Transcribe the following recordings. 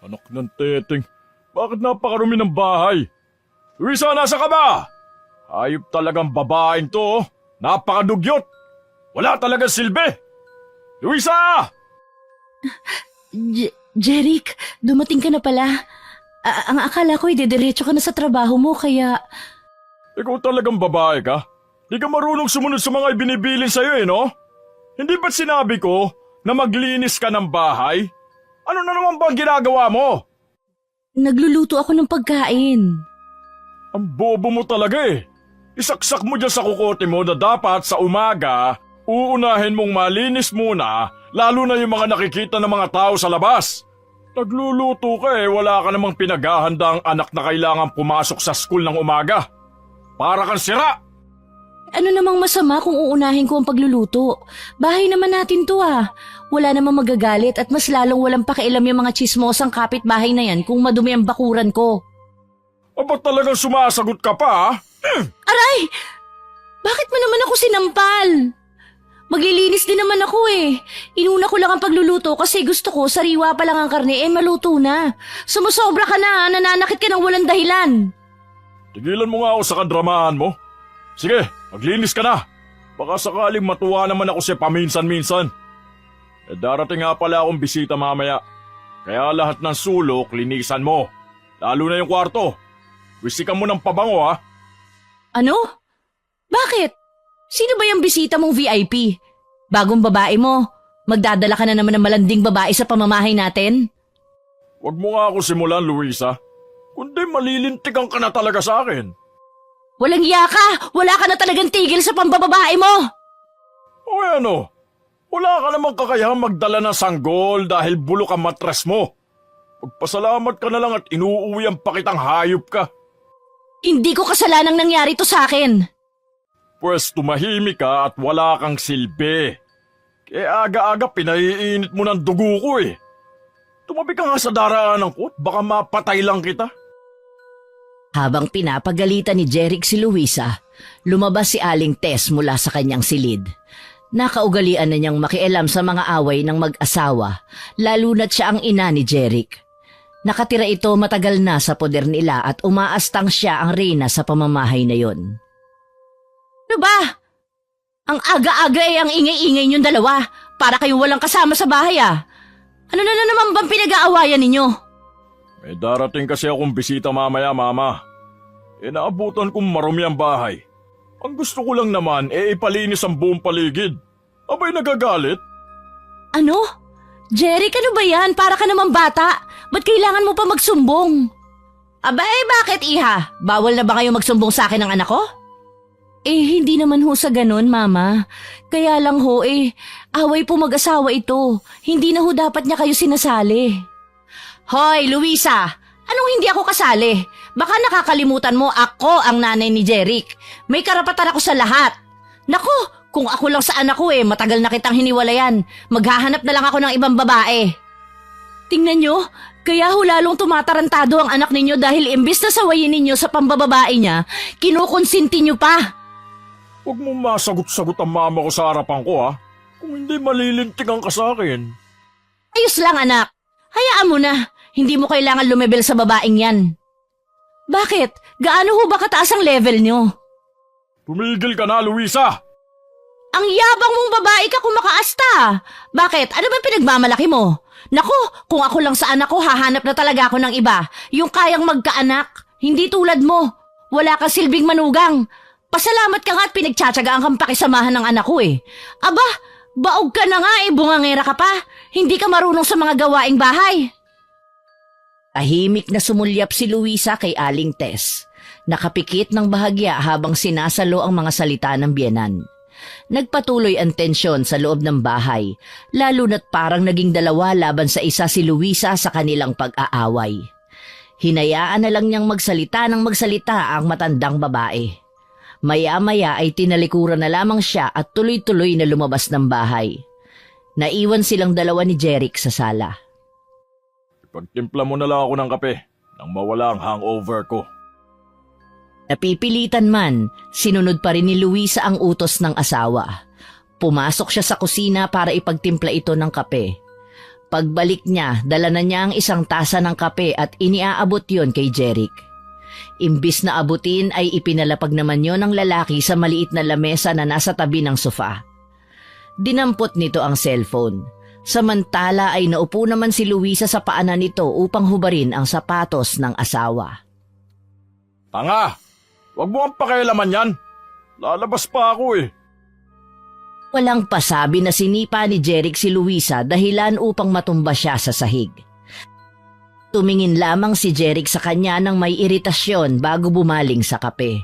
Anak ng teteng, bakit napakarumi ng bahay? Luisa, nasa ka ba? Hayop talagang babaeng to, oh. Napakadugyot. Wala talagang silbi. Luisa! Jeric, dumating ka na pala. Ang akala ko diretso ka na sa trabaho mo kaya... Ikaw talagang babae ka? Di ka marunong sumunod sa mga ibinibilin sa'yo no? Hindi ba't sinabi ko na maglinis ka ng bahay? Ano na naman ba ang ginagawa mo? Nagluluto ako ng pagkain. Ang bobo mo talaga eh. Isaksak mo dyan sa kukote mo na dapat sa umaga, uunahin mong malinis muna, lalo na yung mga nakikita ng mga tao sa labas. Nagluluto ka eh, wala ka namang pinaghahandang anak na kailangan pumasok sa school ng umaga. Para kang sira! Ano namang masama kung uunahin ko ang pagluluto? Bahay naman natin to ah. Wala namang magagalit at mas lalong walang pakialam yung mga tsismosang kapitbahay na yan kung madumi ang bakuran ko. Aba talagang sumasagot ka pa ha? Aray! Bakit mo naman ako sinampal? Maglilinis din naman ako eh. Inuna ko lang ang pagluluto kasi gusto ko sariwa pa lang ang karne maluto na. Sumusobra ka na, nananakit ka ng walang dahilan. Tigilan mo nga ako sa kadramahan mo. Sige, maglinis ka na. Baka sakaling matuwa naman ako siya paminsan-minsan. Darating nga pala akong bisita mamaya. Kaya lahat ng sulok, linisan mo. Lalo na yung kwarto. Wisikan mo ng pabango ha. Ano? Bakit? Sino ba yung bisita mong VIP? Bagong babae mo. Magdadala ka na naman ng malanding babae sa pamamahay natin? Huwag mo nga ako simulan, Luisa. Kundi malilintikan ka na talaga sa akin. Walang iya ka! Wala ka na talagang tigil sa pambababae mo! O ano? Wala ka namang kakayahang magdala ng sanggol dahil bulok ang matres mo. Magpasalamat ka na lang at inuuwian pa kitang hayop ka. Hindi ko kasalanang nangyari to sa akin. Pwes tumahimik ka at wala kang silbi. Kaya aga-aga pinaiinit mo ng dugo ko eh. Tumabi ka nga sa daraanan ko at baka mapatay lang kita. Habang pinapagalitan ni Jeric si Luisa, lumabas si Aling Tess mula sa kanyang silid. Nakaugalian na niyang makialam sa mga away ng mag-asawa, lalo na't siya ang ina ni Jeric. Nakatira ito matagal na sa poder nila at umaastang siya ang reyna sa pamamahay na yon. Ano ba? Ang aga-aga ang ingay-ingay niyong dalawa para kayong walang kasama sa bahay ah. Ano na naman bang pinag-aawayan ninyo? May darating kasi akong bisita mamaya, Mama. Naabutan kong marumi ang bahay. Ang gusto ko lang naman ipalinis ang buong paligid. Abay nagagalit? Ano? Jeric, ano ba yan? Para ka naman bata. Ba't kailangan mo pa magsumbong? Abay, bakit iha? Bawal na ba kayo magsumbong sa akin ng anak ko? Hindi naman ho sa ganun, Mama. Kaya lang ho away po mag-asawa ito. Hindi na ho dapat niya kayo sinasali. Hoy, Luisa! Anong hindi ako kasali? Baka nakakalimutan mo ako ang nanay ni Jeric. May karapatan ako sa lahat. Naku, kung ako lang sa anak ko matagal na kitang hiniwalayan. Maghahanap na lang ako ng ibang babae. Tingnan nyo, kaya ho lalong tumatarantado ang anak ninyo dahil imbis na sawayin ninyo sa pambababae niya, kinukonsinti nyo pa. Huwag mo masagot-sagot ang mama ko sa harapan ko ha. Kung hindi malilintikan ka sa akin. Ayos lang anak. Hayaan mo na. Hindi mo kailangan lumebel sa babaeng yan. Bakit? Gaano ho ba kataas ang level nyo? Tumigil ka na, Luisa! Ang yabang mong babae ka kung makaasta. Bakit? Ano ba pinagmamalaki mo? Naku, kung ako lang sa anak ko, hahanap na talaga ako ng iba. Yung kayang magkaanak. Hindi tulad mo. Wala ka silbing manugang. Pasalamat ka nga at pinagtsatsagaan kang pakisamahan ng anak ko Aba, baog ka na nga bungangera ka pa. Hindi ka marunong sa mga gawaing bahay. Tahimik na sumulyap si Luisa kay Aling Tess. Nakapikit ng bahagya habang sinasalo ang mga salita ng biyenan. Nagpatuloy ang tensyon sa loob ng bahay, lalo na't parang naging dalawa laban sa isa si Luisa sa kanilang pag-aaway. Hinayaan na lang niyang magsalita ng magsalita ang matandang babae. Maya-maya ay tinalikuran na lamang siya at tuloy-tuloy na lumabas ng bahay. Naiwan silang dalawa ni Jeric sa sala. Pagtimpla mo na lang ako ng kape nang mawala ang hangover ko. Napipilitan man, sinunod pa rin ni Luisa ang utos ng asawa. Pumasok siya sa kusina para ipagtimpla ito ng kape. Pagbalik niya, dala na niya ang isang tasa ng kape at iniaabot yon kay Jeric. Imbis na abutin ay ipinalapag naman yon ng lalaki sa maliit na lamesa na nasa tabi ng sofa. Dinampot nito ang cellphone. Samantala ay naupo naman si Luisa sa paanan nito upang hubarin ang sapatos ng asawa. Tanga! Huwag mo ang pakialaman yan. Lalabas pa ako eh. Walang pasabi na sinipa ni Jeric si Luisa dahilan upang matumba siya sa sahig. Tumingin lamang si Jeric sa kanya ng may iritasyon bago bumaling sa kape.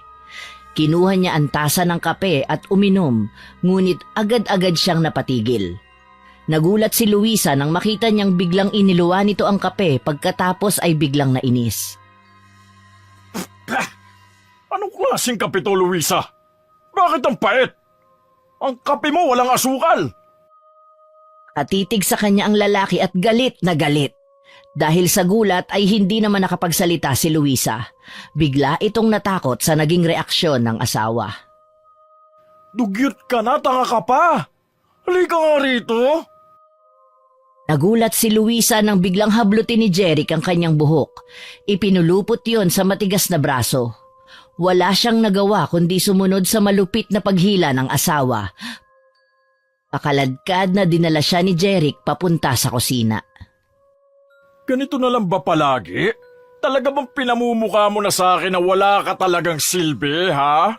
Kinuha niya ang tasa ng kape at uminom, ngunit agad-agad siyang napatigil. Nagulat si Luisa nang makita niyang biglang iniluwa nito ang kape pagkatapos ay biglang nainis. Anong klaseng kape to, Luisa? Bakit ang pait? Ang kape mo walang asukal. Katitig sa kanya ang lalaki at galit na galit. Dahil sa gulat ay hindi naman nakapagsalita si Luisa. Bigla itong natakot sa naging reaksyon ng asawa. Dugyot ka na, tanga ka pa. Halika nga rito. Nagulat si Luisa nang biglang hablutin ni Jeric ang kanyang buhok. Ipinulupot yon sa matigas na braso. Wala siyang nagawa kundi sumunod sa malupit na paghila ng asawa. Pakaladkad na dinala siya ni Jeric papunta sa kusina. Ganito na lang ba palagi? Talaga bang pinamumukha mo na sa akin na wala ka talagang silbi, ha?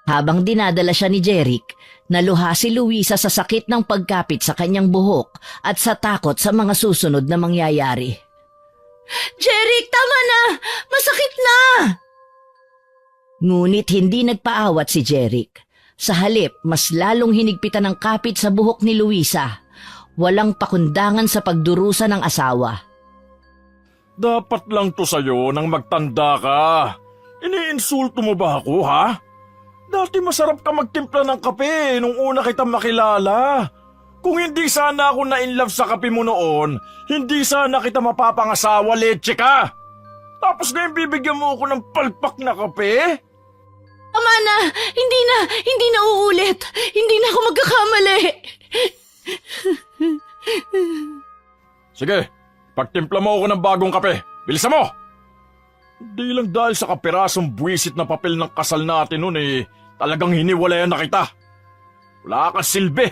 Habang dinadala siya ni Jeric, naluha si Luisa sa sakit ng pagkapit sa kanyang buhok at sa takot sa mga susunod na mangyayari. Jeric, tama na! Masakit na! Ngunit hindi nagpaawat si Jeric. Sa halip, mas lalong hinigpitan ng kapit sa buhok ni Luisa. Walang pakundangan sa pagdurusa ng asawa. Dapat lang to sa'yo nang magtanda ka. Iniinsulto mo ba ako, ha? Dati masarap ka magtimpla ng kape nung una kita makilala. Kung hindi sana ako na-inlove sa kape mo noon, hindi sana kita mapapangasawa, leche ka. Tapos ngayon bibigyan mo ako ng palpak na kape? Tama na! Hindi na uulit! Hindi na ako magkakamali! Sige, pagtimpla mo ako ng bagong kape. Bilisan mo! Hindi lang dahil sa kapirasong buwisit na papel ng kasal natin noon eh, talagang hiniwalayan na kita. Wala kang silbi.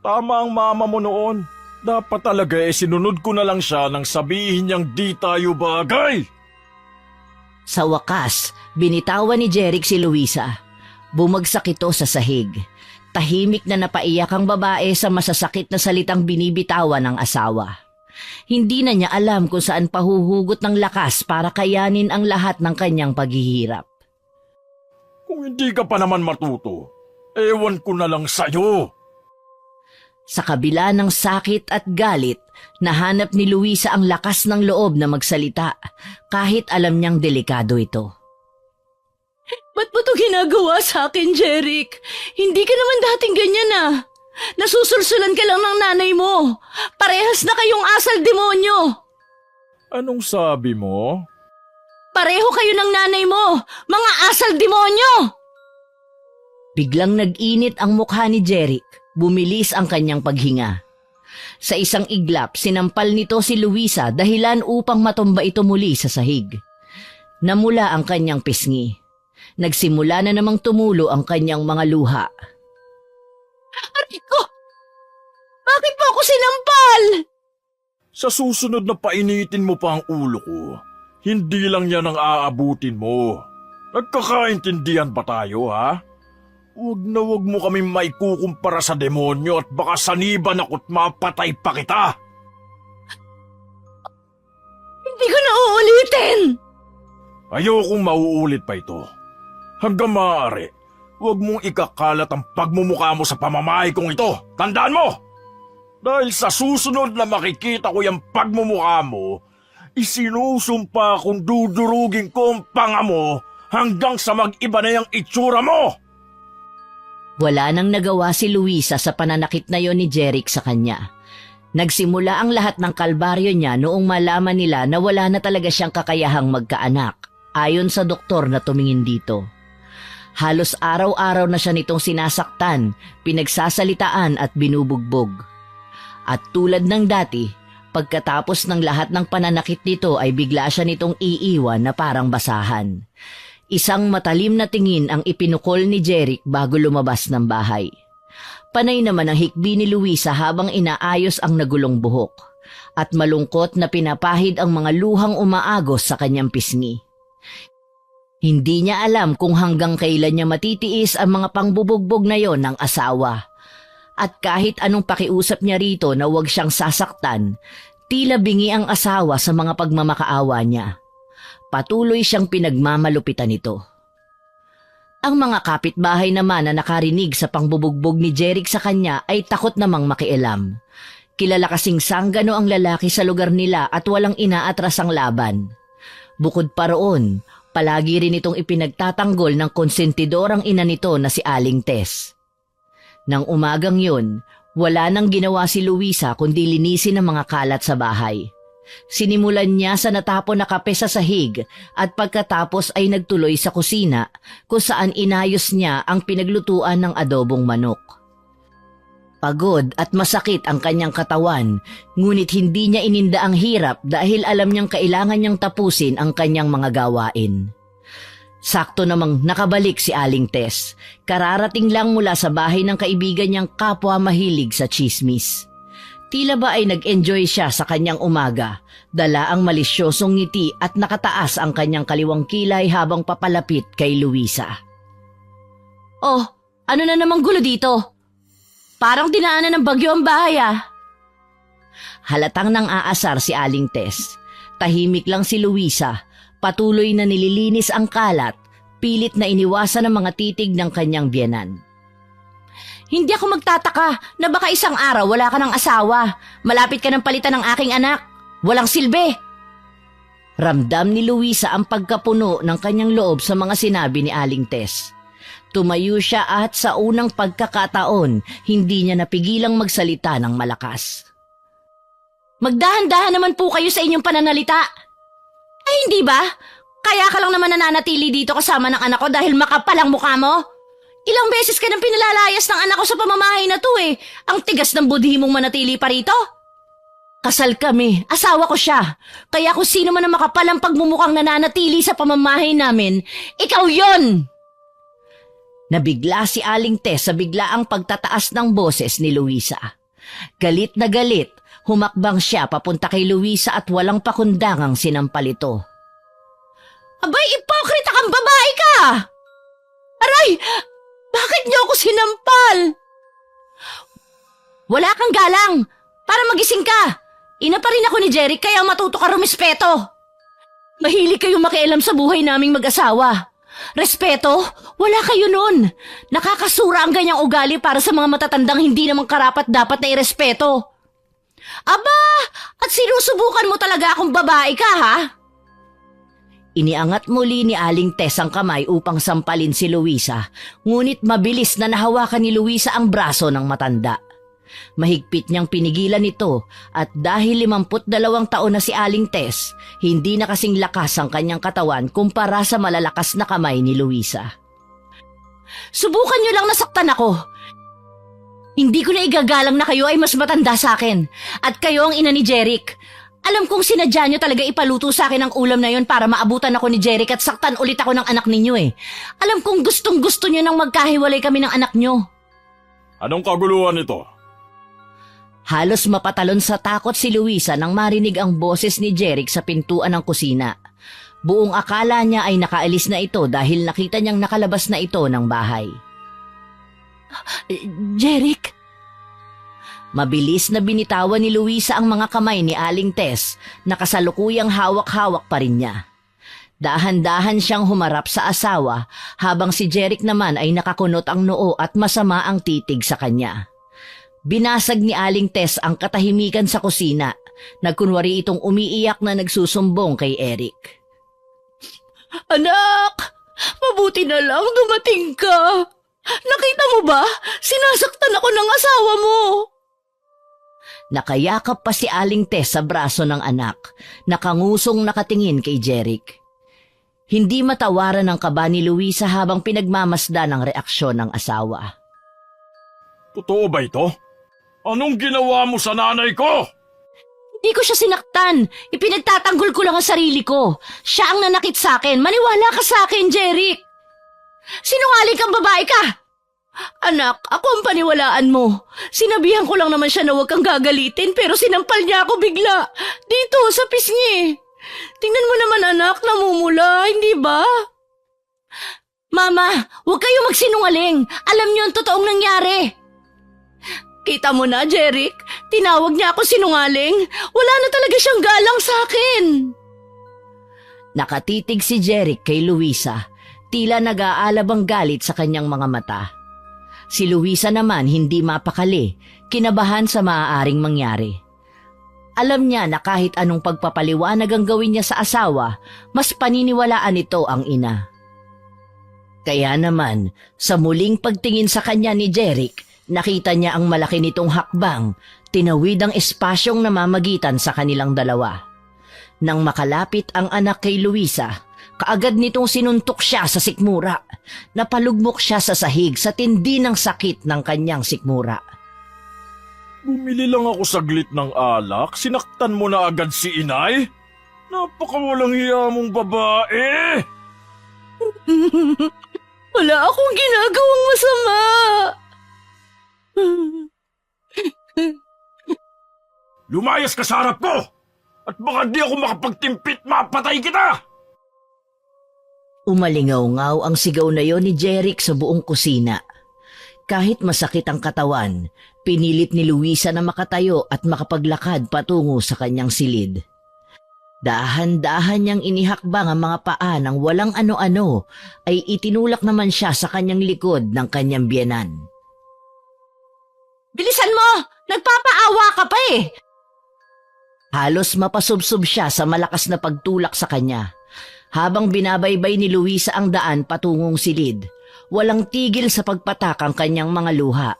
Tama ang mama mo noon. Dapat talaga sinunod ko na lang siya nang sabihin niyang di tayo bagay. Sa wakas, binitawan ni Jeric si Luisa. Bumagsak ito sa sahig. Tahimik na napaiyak ang babae sa masasakit na salitang binibitawan ng asawa. Hindi na niya alam kung saan pahuhugot ng lakas para kayanin ang lahat ng kanyang paghihirap. Kung hindi ka pa naman matuto, ewan ko na lang sa'yo. Sa kabila ng sakit at galit, nahanap ni Luisa ang lakas ng loob na magsalita kahit alam niyang delikado ito. Ba't mo ito ginagawa sa akin, Jeric? Hindi ka naman dating ganyan ah. Nasusulsulan ka lang ng nanay mo. Parehas na kayong asal demonyo. Anong sabi mo? Pareho kayo ng nanay mo, mga asal demonyo! Biglang nag-init ang mukha ni Jeric. Bumilis ang kanyang paghinga. Sa isang iglap, sinampal nito si Luisa dahilan upang matumba ito muli sa sahig. Namula ang kanyang pisngi. Nagsimula na namang tumulo ang kanyang mga luha. Aray ko! Bakit mo ako sinampal? Sa susunod na painitin mo pa ang ulo ko, hindi lang yan ang aabutin mo. Nagkakaintindihan ba tayo, ha? Huwag mo kami maikukumpara sa demonyo at baka saniban ako't mapatay pa kita. Hindi ko na uulitin! Ayokong mauulit pa ito. Hanggang maaari, huwag mong ikakalat ang pagmumukha mo sa pamamahay kong ito. Tandaan mo! Dahil sa susunod na makikita ko yung pagmumukha mo, isinusumpa kong dudurugin ko ang panga mo hanggang sa mag-iba na yung itsura mo! Wala nang nagawa si Luisa sa pananakit na yon ni Jeric sa kanya. Nagsimula ang lahat ng kalbaryo niya noong malaman nila na wala na talaga siyang kakayahang magkaanak, ayon sa doktor na tumingin dito. Halos araw-araw na siya nitong sinasaktan, pinagsasalitaan at binubugbog. At tulad ng dati, pagkatapos ng lahat ng pananakit nito ay bigla siya nitong iiwan na parang basahan. Isang matalim na tingin ang ipinukol ni Jeric bago lumabas ng bahay. Panay naman ang hikbi ni Luisa habang inaayos ang nagulong buhok. At malungkot na pinapahid ang mga luhang umaagos sa kanyang pisngi. Hindi niya alam kung hanggang kailan niya matitiis ang mga pangbubugbog na yon ng asawa. At kahit anong pakiusap niya rito na huwag siyang sasaktan, tila bingi ang asawa sa mga pagmamakaawa niya. Patuloy siyang pinagmamalupitan nito. Ang mga kapitbahay naman na nakarinig sa pangbubugbog ni Jeric sa kanya ay takot namang makialam. Kilala kasing sanggano ang lalaki sa lugar nila at walang inaatras ang laban. Bukod pa roon, palagi rin itong ipinagtatanggol ng konsentidor ang ina nito na si Aling Tess. Nang umagang yun, wala nang ginawa si Luisa kundi linisin ang mga kalat sa bahay. Sinimulan niya sa natapon na kape sa sahig at pagkatapos ay nagtuloy sa kusina kung saan inayos niya ang pinaglutuan ng adobong manok. Pagod at masakit ang kanyang katawan, ngunit hindi niya ininda ang hirap dahil alam niyang kailangan niyang tapusin ang kanyang mga gawain. Sakto namang nakabalik si Aling Tess. Kararating lang mula sa bahay ng kaibigan niyang kapwa mahilig sa chismis. Tila ba ay nag-enjoy siya sa kanyang umaga, dala ang malisyosong ngiti at nakataas ang kanyang kaliwang kilay habang papalapit kay Luisa. Oh, ano na namang gulo dito? Parang dinaanan ng bagyo ang bahay ah. Halatang nang aasar si Aling Tess. Tahimik lang si Luisa, patuloy na nililinis ang kalat, pilit na iniwasan ang mga titig ng kanyang biyenan. Hindi ako magtataka na baka isang araw wala ka ng asawa, malapit ka ng palitan ng aking anak. Walang silbi. Ramdam ni Luisa ang pagkapuno ng kanyang loob sa mga sinabi ni Aling Tess. Tumayo siya at sa unang pagkakataon, hindi niya napigilang magsalita ng malakas. Magdahan-dahan naman po kayo sa inyong pananalita. Ay hindi ba? Kaya ka lang naman nananatili dito kasama ng anak ko dahil makapal ang mukha mo? Ilang beses ka nang pinalalayas ng anak ko sa pamamahay na to eh. Ang tigas ng budhi mong manatili pa rito. Kasal kami, asawa ko siya. Kaya kung sino man ang makapal ang pagmumukhang nananatili sa pamamahay namin, ikaw yon! Nabigla si Aling Tess sa biglaang pagtataas ng boses ni Luisa. Galit na galit, humakbang siya papunta kay Luisa at walang pakundangang sinampal ito. Abay, ipokrita kang babae ka! Aray! Bakit niyo ako sinampal? Wala kang galang! Para magising ka! Ina pa rin ako ni Jeric kaya matuto ka rumispeto. Mahilig kayong makialam sa buhay naming mag-asawa. Respeto? Wala kayo nun. Nakakasura ang ganyang ugali para sa mga matatandang hindi naman karapat dapat na irespeto. Aba! At sinusubukan mo talaga akong babae ka, ha? Iniangat muli ni Aling Tess ang kamay upang sampalin si Luisa, ngunit mabilis na nahawakan ni Luisa ang braso ng matanda. Mahigpit niyang pinigilan ito at dahil 52 taon na si Aling Tess, hindi na kasing lakas ang kanyang katawan kumpara sa malalakas na kamay ni Luisa. Subukan niyo lang nasaktan ako. Hindi ko na igagalang na kayo ay mas matanda sa akin at kayo ang ina ni Jeric. Alam kong sinadya niyo talaga ipaluto sa akin ang ulam na yon para maabutan ako ni Jeric at saktan ulit ako ng anak ninyo eh. Alam kong gustong gusto niyo nang magkahiwalay kami ng anak niyo. Anong kaguluhan ito? Halos mapatalon sa takot si Luisa nang marinig ang boses ni Jeric sa pintuan ng kusina. Buong akala niya ay nakaalis na ito dahil nakita niyang nakalabas na ito ng bahay. Jeric? Mabilis na binitawan ni Luisa ang mga kamay ni Aling Tess na kasalukuyang hawak-hawak pa rin niya. Dahan-dahan siyang humarap sa asawa habang si Jeric naman ay nakakunot ang noo at masama ang titig sa kanya. Binasag ni Aling Tess ang katahimikan sa kusina. Nagkunwari itong umiiyak na nagsusumbong kay Eric. Anak! Mabuti na lang dumating ka! Nakita mo ba? Sinasaktan ako ng asawa mo! Nakayakap pa si Aling Tess sa braso ng anak, nakangusong nakatingin kay Jeric. Hindi matawaran ang kaba ni Luisa habang pinagmamasdan ang reaksyon ng asawa. Totoo ba ito? Anong ginawa mo sa nanay ko? Hindi ko siya sinaktan. Ipinagtatanggol ko lang ang sarili ko. Siya ang nanakit sa akin. Maniwala ka sa akin, Jeric. Sinungaling kang babae ka. Anak, ako ang paniwalaan mo. Sinabihan ko lang naman siya na huwag kang gagalitin pero sinampal niya ako bigla. Dito, sa pisngi. Tingnan mo naman anak, namumula, hindi ba? Mama, huwag kayo magsinungaling. Alam niyo ang totoong nangyari. Kita mo na, Jeric. Tinawag niya ako sinungaling. Wala na talaga siyang galang sa akin. Nakatitig si Jeric kay Luisa. Tila nag-aalab ang galit sa kanyang mga mata. Si Luisa naman hindi mapakali, kinabahan sa maaaring mangyari. Alam niya na kahit anong pagpapaliwanag ang gawin niya sa asawa, mas paniniwalaan nito ang ina. Kaya naman, sa muling pagtingin sa kanya ni Jeric, nakita niya ang malaki nitong hakbang, tinawid ang espasyong namamagitan sa kanilang dalawa. Nang makalapit ang anak kay Luisa, kaagad nitong sinuntok siya sa sikmura. Napalugmok siya sa sahig sa tindi ng sakit ng kanyang sikmura. Bumili lang ako saglit ng alak, sinaktan mo na agad si inay? Napakawalang hiya mong babae! Wala akong ginagawang masama. Lumayas ka sa harap ko! At baka di ako makapagtimpit, mapatay kita! Umalingaw-ngaw ang sigaw na yon ni Jeric sa buong kusina. Kahit masakit ang katawan, pinilit ni Luisa na makatayo at makapaglakad patungo sa kanyang silid. Dahan-dahan niyang inihakbang ang mga paa ng walang ano-ano ay itinulak naman siya sa kanyang likod ng kanyang biyenan. Bilisan mo! Nagpapaawa ka pa eh! Halos mapasubsob siya sa malakas na pagtulak sa kanya. Habang binabaybay ni Luisa ang daan patungong silid, walang tigil sa pagpatak ang kanyang mga luha.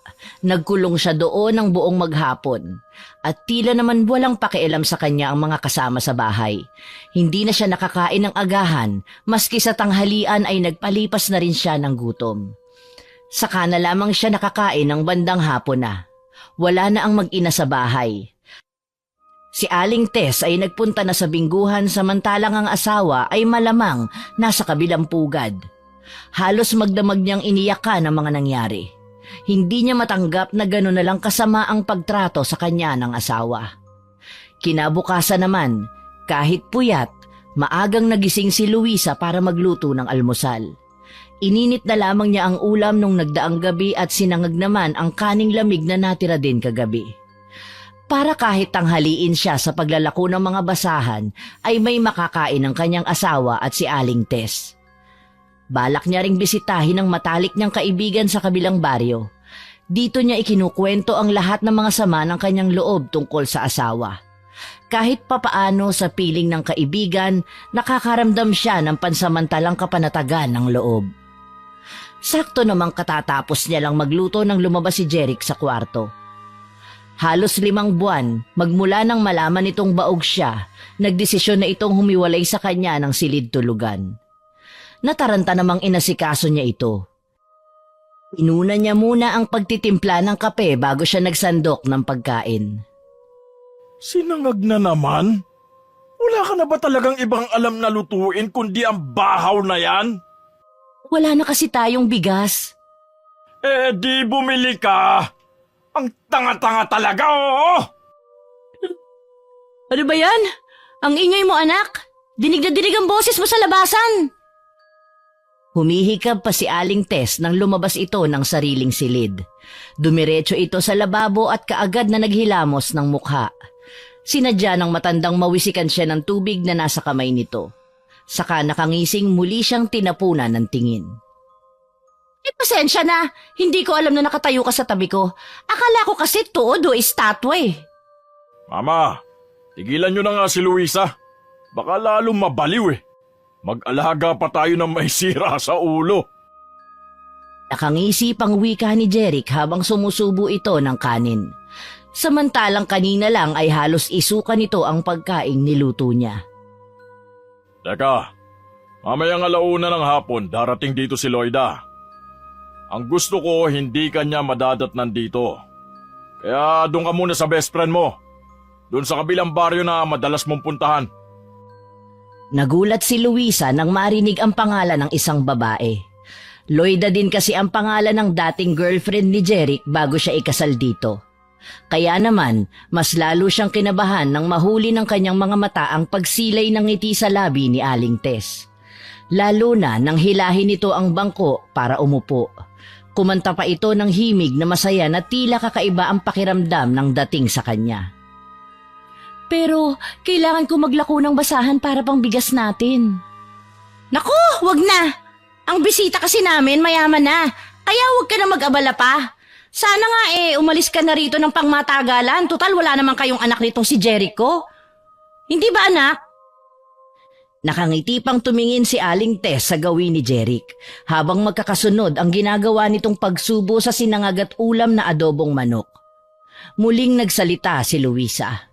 Nagkulong siya doon ng buong maghapon. At tila naman walang pakialam sa kanya ang mga kasama sa bahay. Hindi na siya nakakain ng agahan, maski sa tanghalian ay nagpalipas na rin siya ng gutom. Saka na lamang siya nakakain ng bandang hapon na. Wala na ang mag-ina sa bahay. Si Aling Tess ay nagpunta na sa bingguhan samantalang ang asawa ay malamang nasa kabilang pugad. Halos magdamag niyang iniyakan ang mga nangyari. Hindi niya matanggap na gano'n na lang kasama ang pagtrato sa kanya ng asawa. Kinabukasan naman, kahit puyat, maagang nagising si Luisa para magluto ng almusal. Ininit na lamang niya ang ulam nung nagdaang gabi at sinangag naman ang kaning lamig na natira din kagabi. Para kahit tanghaliin siya sa paglalako ng mga basahan, ay may makakain ng kanyang asawa at si Aling Tess. Balak niya ring bisitahin ang matalik niyang kaibigan sa kabilang baryo. Dito niya ikinukwento ang lahat ng mga sama ng kanyang loob tungkol sa asawa. Kahit papaano sa piling ng kaibigan, nakakaramdam siya ng pansamantalang kapanatagan ng loob. Sakto namang katatapos niya lang magluto nang lumabas si Jeric sa kwarto. Halos 5 buwan, magmula nang malaman nitong baog siya, nagdesisyon na itong humiwalay sa kanya ng silid tulugan. Nataranta namang inasikaso niya ito. Inuna niya muna ang pagtitimpla ng kape bago siya nagsandok ng pagkain. Sinangag na naman? Wala ka na ba talagang ibang alam na lutuin kundi ang bahaw na yan? Wala na kasi tayong bigas. Eh di bumili ka! Ang tanga-tanga talaga, oo! Ano ba yan? Ang ingay mo anak! Dinig na dinig ang boses mo sa labasan! Humihikab pa si Aling Tess nang lumabas ito ng sariling silid. Dumiretso ito sa lababo at kaagad na naghilamos ng mukha. Sinadya ng matandang mawisikan siya ng tubig na nasa kamay nito. Saka nakangising muli siyang tinapunan ng tingin. Pasensya na, hindi ko alam na nakatayo ka sa tabi ko. Akala ko kasi todo estatwa eh. Mama, tigilan niyo na nga si Luisa. Baka lalong mabaliw eh. Mag-alaga pa tayo ng may sira sa ulo. Nakangisi pang wika ni Jeric habang sumusubo ito ng kanin. Samantalang kanina lang ay halos isuka nito ang pagkaing niluto niya. Teka, mamayang alauna ng hapon darating dito si Loida. Ang gusto ko hindi kanya madadatnan dito. Kaya doon ka muna sa best friend mo. Doon sa kabilang baryo na madalas mong puntahan. Nagulat si Luisa nang marinig ang pangalan ng isang babae. Loida din kasi ang pangalan ng dating girlfriend ni Jeric bago siya ikasal dito. Kaya naman, mas lalo siyang kinabahan nang mahuli ng kanyang mga mata ang pagsilay ng ngiti sa labi ni Aling Tess. Lalo na nang hilahin nito ang bangko para umupo. Kumanta pa ito ng himig na masaya na tila kakaiba ang pakiramdam ng dating sa kanya. Pero kailangan ko maglako ng basahan para pang bigas natin. Naku, wag na! Ang bisita kasi namin mayaman na, kaya huwag ka na mag-abala pa. Sana nga umalis ka na rito ng pangmatagalan. Total wala naman kayong anak nitong si Jericho. Hindi ba anak? Nakangiti pang tumingin si Aling Tess sa gawin ni Jeric habang magkakasunod ang ginagawa nitong pagsubo sa sinangag at ulam na adobong manok. Muling nagsalita si Luisa.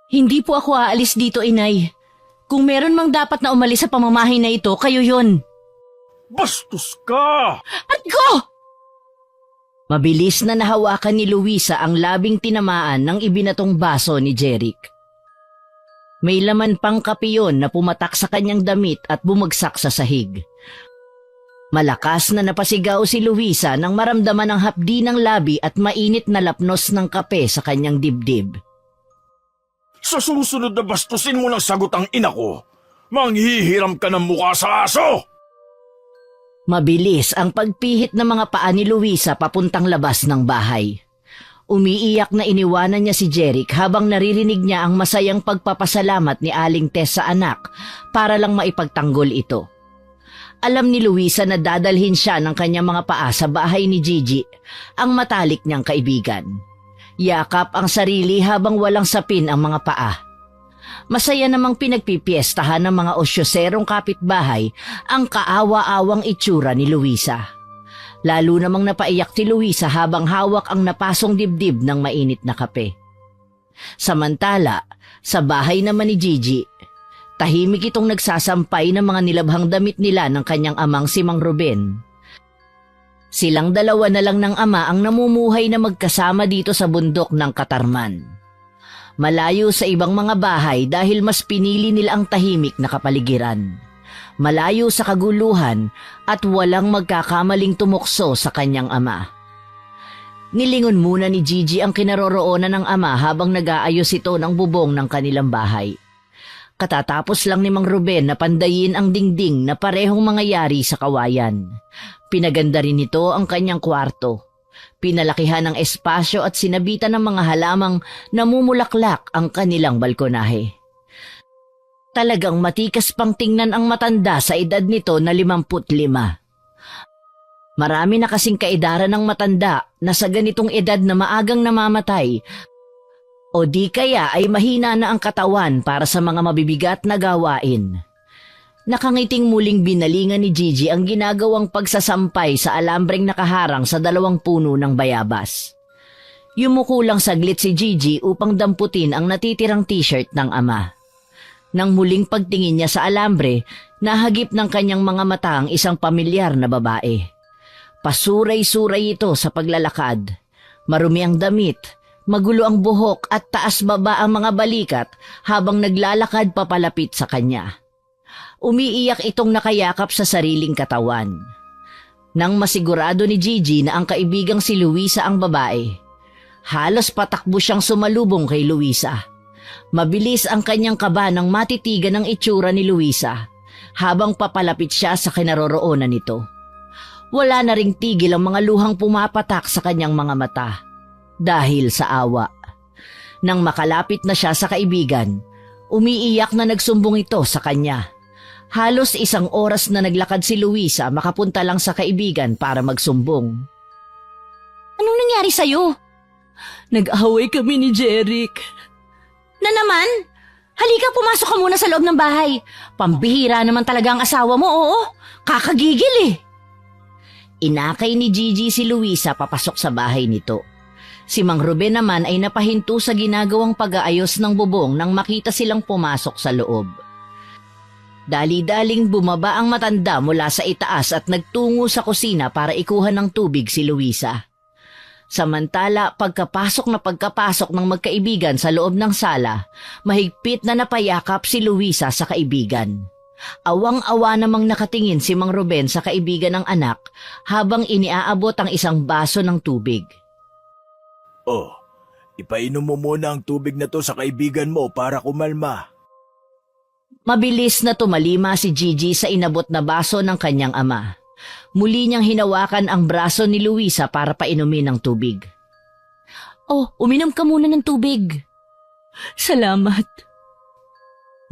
Hindi po ako aalis dito, inay. Kung meron mang dapat na umalis sa pamamahay na ito, kayo yun. Bastos ka! At ko! Mabilis na nahawakan ni Luisa ang labing tinamaan ng ibinatong baso ni Jeric. May laman pang kapiyon na pumatak sa kanyang damit at bumagsak sa sahig. Malakas na napasigaw si Luisa nang maramdaman ang hapdi ng labi at mainit na lapnos ng kape sa kanyang dibdib. Sa susunod na bastusin mo ng sagot ang ina ko, manghihiram ka ng mukha sa aso! Mabilis ang pagpihit ng mga paa ni Luisa papuntang labas ng bahay. Umiiyak na iniwanan niya si Jeric habang naririnig niya ang masayang pagpapasalamat ni Aling Tess sa anak para lang maipagtanggol ito. Alam ni Luisa na dadalhin siya ng kanyang mga paa sa bahay ni Gigi, ang matalik niyang kaibigan. Yakap ang sarili habang walang sapin ang mga paa. Masaya namang pinagpipiestahan ng mga osyoserong kapitbahay ang kaawa-awang itsura ni Luisa. Lalo namang napaiyak si Luisa habang hawak ang napasong dibdib ng mainit na kape. Samantala, sa bahay naman ni Gigi, tahimik itong nagsasampay ng mga nilabhang damit nila ng kanyang amang si Mang Ruben. Silang dalawa na lang ng ama ang namumuhay na magkasama dito sa bundok ng Katarman. Malayo sa ibang mga bahay dahil mas pinili nila ang tahimik na kapaligiran. Malayo sa kaguluhan at walang magkakamaling tumukso sa kanyang ama. Nilingon muna ni Gigi ang kinaroroonan ng ama habang nag-aayos ito ng bubong ng kanilang bahay. Katatapos lang ni Mang Ruben na pandayin ang dingding na parehong mga yari sa kawayan. Pinaganda rin nito ang kanyang kwarto. Pinalakihan ng espasyo at sinabitan ng mga halamang namumulaklak ang kanilang balkonahe. Talagang matikas pang tingnan ang matanda sa edad nito na 55. Marami na kasing kaedaran ng matanda na sa ganitong edad na maagang namamatay o di kaya ay mahina na ang katawan para sa mga mabibigat na gawain. Nakangiting muling binalingan ni Gigi ang ginagawang pagsasampay sa alambreng nakaharang sa 2 puno ng bayabas. Yumuko lang saglit si Gigi upang damputin ang natitirang t-shirt ng ama. Nang muling pagtingin niya sa alambre, nahagip ng kanyang mga mata ang isang pamilyar na babae. Pasuray-suray ito sa paglalakad. Marumi ang damit, magulo ang buhok at taas-baba ang mga balikat habang naglalakad papalapit sa kanya. Umiiyak itong nakayakap sa sariling katawan. Nang masigurado ni Gigi na ang kaibigang si Luisa ang babae, halos patakbo siyang sumalubong kay Luisa. Mabilis ang kanyang kaba nang matitigan ang itsura ni Luisa habang papalapit siya sa kinaroroonan nito. Wala na ring tigil ang mga luhang pumapatak sa kanyang mga mata dahil sa awa. Nang makalapit na siya sa kaibigan, umiiyak na nagsumbong ito sa kanya. Halos 1 oras na naglakad si Luisa makapunta lang sa kaibigan para magsumbong. Anong nangyari sa'yo? Nag-away kami ni Jeric. Na naman? Halika, pumasok ka muna sa loob ng bahay. Pambihira naman talaga ang asawa mo, oo. Kakagigil eh. Inakay ni Gigi si Luisa papasok sa bahay nito. Si Mang Ruben naman ay napahinto sa ginagawang pag-aayos ng bubong nang makita silang pumasok sa loob. Dali-daling bumaba ang matanda mula sa itaas at nagtungo sa kusina para ikuha ng tubig si Luisa. Samantala, pagkapasok ng magkaibigan sa loob ng sala, mahigpit na napayakap si Luisa sa kaibigan. Awang-awa namang nakatingin si Mang Ruben sa kaibigan ng anak habang iniaabot ang isang baso ng tubig. Oh, ipainom mo muna ang tubig na to sa kaibigan mo para kumalma. Mabilis na tumalima si Gigi sa inabot na baso ng kanyang ama. Muli niyang hinawakan ang braso ni Luisa para painumin ng tubig. Oh, uminom ka muna ng tubig. Salamat.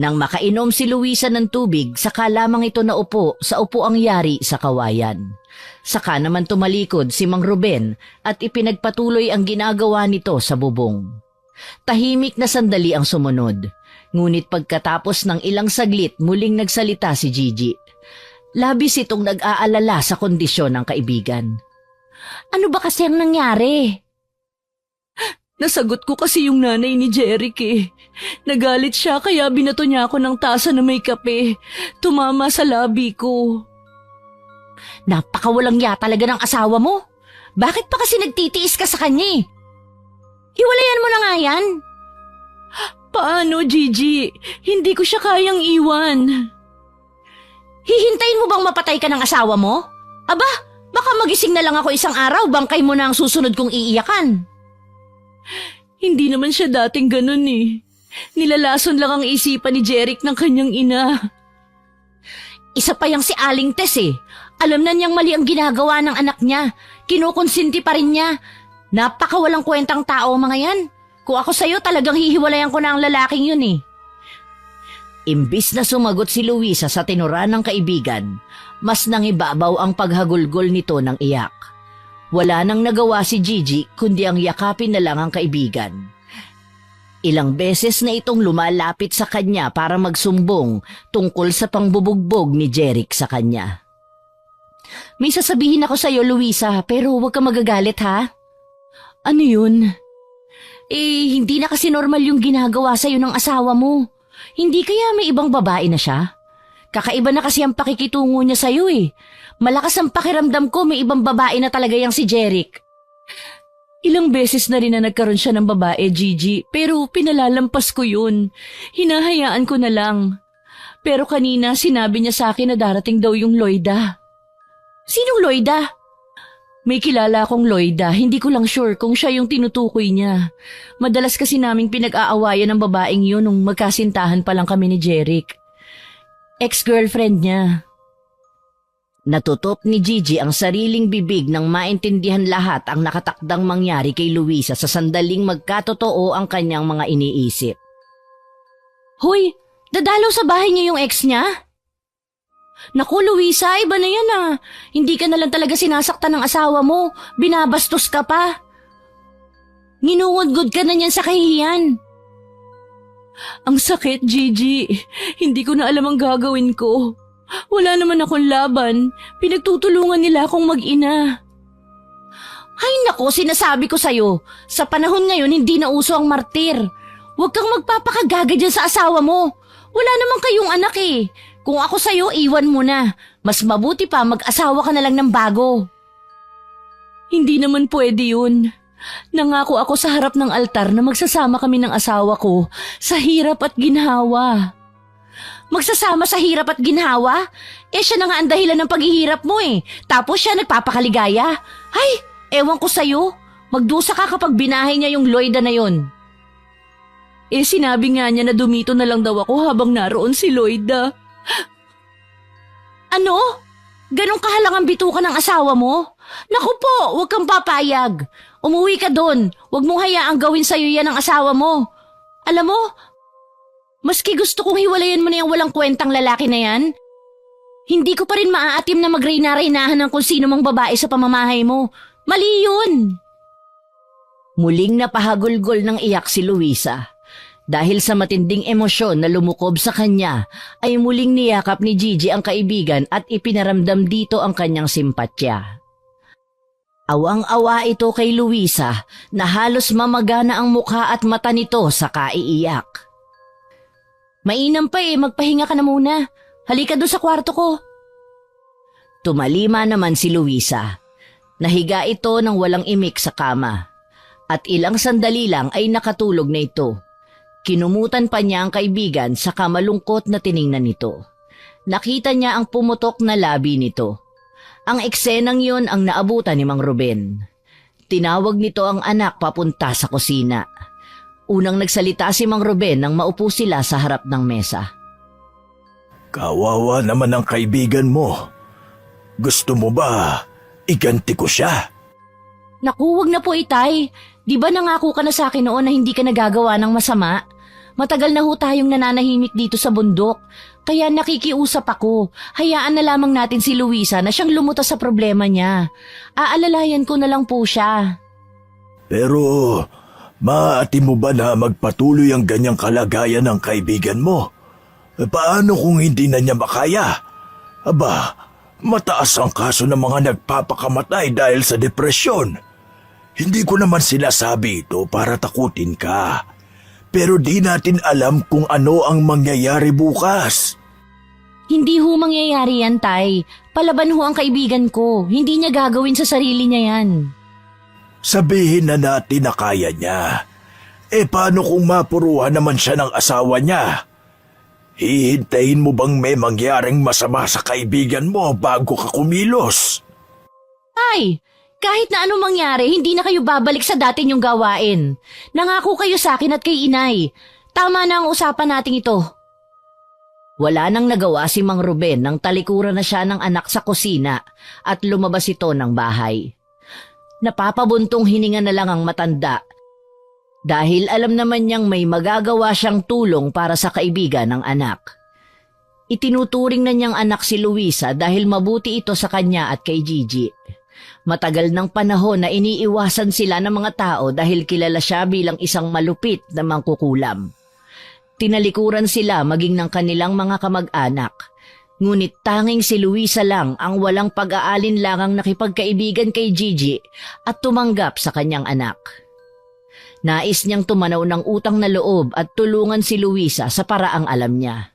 Nang makainom si Luisa ng tubig, saka lamang ito naupo sa upuang yari sa kawayan. Saka naman tumalikod si Mang Ruben at ipinagpatuloy ang ginagawa nito sa bubong. Tahimik na sandali ang sumunod, ngunit pagkatapos ng ilang saglit muling nagsalita si Gigi. Labis itong nag-aalala sa kondisyon ng kaibigan. Ano ba kasi ang nangyari? Nasagot ko kasi yung nanay ni Jeric eh. Nagalit siya kaya binato niya ako ng tasa na may kape. Tumama sa labi ko. Napakawalang ya talaga ng asawa mo. Bakit pa kasi nagtitiis ka sa kanya eh? Hiwalayan mo na nga yan. Paano, Gigi? Hindi ko siya kayang iwan. Hihintayin mo bang mapatay ka ng asawa mo? Aba, baka magising na lang ako isang araw, bangkay mo na ang susunod kong iiyakan. Hindi naman siya dating ganun eh. Nilalason lang ang isipan ni Jeric ng kanyang ina. Isa pa yang si Aling Tess eh. Alam na niyang mali ang ginagawa ng anak niya. Kinukonsinti pa rin niya. Napakawalang kwentang tao mga yan. Kung ako sa'yo talagang hihiwalayan ko na ang lalaking yun eh. Imbis na sumagot si Luisa sa tinura ng kaibigan, mas nangibabaw ang paghagulgol nito ng iyak. Wala nang nagawa si Gigi kundi ang yakapin na lang ang kaibigan. Ilang beses na itong lumalapit sa kanya para magsumbong tungkol sa pangbubugbog ni Jeric sa kanya. May sasabihin ako sa'yo, Luisa, pero huwag ka magagalit ha? Ano yun? Hindi na kasi normal yung ginagawa sa'yo ng asawa mo. Hindi kaya may ibang babae na siya? Kakaiba na kasi ang pakikitungo niya sa'yo eh. Malakas ang pakiramdam ko may ibang babae na talaga yang si Jeric. Ilang beses na rin na nagkaroon siya ng babae, Gigi, pero pinalalampas ko yun. Hinahayaan ko na lang. Pero kanina sinabi niya sa akin na darating daw yung Loida. Sinong Loida? May kilala akong Loida, hindi ko lang sure kung siya yung tinutukoy niya. Madalas kasi naming pinag-aawayan ng babaeng yun nung magkasintahan pa lang kami ni Jeric. Ex-girlfriend niya. Natutop ni Gigi ang sariling bibig nang maintindihan lahat ang nakatakdang mangyari kay Luisa sa sandaling magkatotoo ang kanyang mga iniisip. Hoy, dadalaw sa bahay niya yung ex niya? Naku, Luisa, iba na yan ah. Hindi ka na lang talaga sinasaktan ng asawa mo. Binabastos ka pa. Nginungod-good ka na niyan sa kahihiyan. Ang sakit, Gigi. Hindi ko na alam ang gagawin ko. Wala naman akong laban. Pinagtutulungan nila akong mag-ina. Ay naku, sinasabi ko sa'yo. Sa panahon ngayon, hindi na uso ang martir. Huwag kang magpapakagaga dyan sa asawa mo. Wala naman kayong anak eh. Kung ako sa'yo, iwan mo na. Mas mabuti pa mag-asawa ka na lang ng bago. Hindi naman pwede yun. Nangako ako sa harap ng altar na magsasama kami ng asawa ko sa hirap at ginhawa. Magsasama sa hirap at ginhawa? Siya na nga ang dahilan ng paghihirap mo eh. Tapos siya nagpapakaligaya. Ay, ewan ko sa'yo. Magdusa ka kapag binahay niya yung Loida na yon. Sinabi nga niya na dumito na lang daw ako habang naroon si Loida. Ano? Ganong kahalangang bituka ng asawa mo? Naku po, huwag kang papayag. Umuwi ka doon. Huwag mong hayaang gawin sa'yo yan ng asawa mo. Alam mo, maski gusto kong hiwalayan mo na yung walang kwentang lalaki na yan, hindi ko pa rin maaatim na magreyna-reynahan ng kung sino mang babae sa pamamahay mo. Mali yun. Muling napahagulgol ng iyak si Luisa. Dahil sa matinding emosyon na lumukob sa kanya, ay muling niyakap ni Gigi ang kaibigan at ipinaramdam dito ang kanyang simpatya. Awang-awa ito kay Luisa na halos mamagana ang mukha at mata nito sa kaiiyak. Mainam pa magpahinga ka na muna. Halika doon sa kwarto ko. Tumalima naman si Luisa. Nahiga ito ng walang imik sa kama. At ilang sandali lang ay nakatulog na ito. Kinumutan pa niya ang kaibigan sa kamalungkot na tiningnan nito. Nakita niya ang pumutok na labi nito. Ang eksenang yun ang naabutan ni Mang Ruben. Tinawag nito ang anak papunta sa kusina. Unang nagsalita si Mang Ruben nang maupo sila sa harap ng mesa. Kawawa naman ang kaibigan mo. Gusto mo ba iganti ko siya? Naku, wag na po itay. Di ba nangako ka na sa akin noon na hindi ka nagagawa ng masama? Matagal na ho tayong nananahimik dito sa bundok. Kaya nakikiusap ako. Hayaan na lamang natin si Luisa na siyang lumutas sa problema niya. Aalalayan ko na lang po siya. Pero maaati mo ba na magpatuloy ang ganyang kalagayan ng kaibigan mo? Paano kung hindi na niya makaya? Aba, mataas ang kaso ng mga nagpapakamatay dahil sa depresyon. Hindi ko naman sinasabi ito para takutin ka. Pero di natin alam kung ano ang mangyayari bukas. Hindi ho mangyayari yan, tay. Palaban ho ang kaibigan ko. Hindi niya gagawin sa sarili niya yan. Sabihin na natin na kaya niya. Paano kung mapuruhan naman siya ng asawa niya? Hihintayin mo bang may mangyaring masama sa kaibigan mo bago ka kumilos? Ay, kahit na anong mangyari, hindi na kayo babalik sa dati niyong gawain. Nangako kayo sa akin at kay inay. Tama na ang usapan nating ito. Wala nang nagawa si Mang Ruben nang talikuran na siya ng anak sa kusina at lumabas ito ng bahay. Napapabuntong hininga na lang ang matanda dahil alam naman niyang may magagawa siyang tulong para sa kaibigan ng anak. Itinuturing na niyang anak si Luisa dahil mabuti ito sa kanya at kay Gigi. Matagal ng panahon na iniiwasan sila ng mga tao dahil kilala siya bilang isang malupit na mangkukulam. Tinalikuran sila maging ng kanilang mga kamag-anak. Ngunit tanging si Luisa lang ang walang pag-aalinlangang nakipagkaibigan kay Gigi at tumanggap sa kanyang anak. Nais niyang tumanaw ng utang na loob at tulungan si Luisa sa paraang alam niya.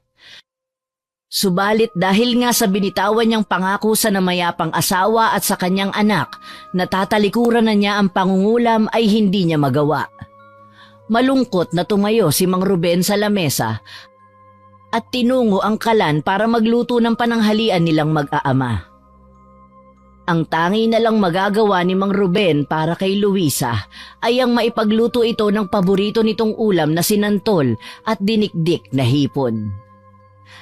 Subalit dahil nga sa binitawan niyang pangako sa namayapang asawa at sa kanyang anak, natatalikuran na niya ang pangungulam ay hindi niya magawa. Malungkot na tumayo si Mang Ruben sa lamesa at tinungo ang kalan para magluto ng pananghalian nilang mag-aama. Ang tangi na lang magagawa ni Mang Ruben para kay Luisa ay ang maipagluto ito ng paborito nitong ulam na sinantol at dinikdik na hipon.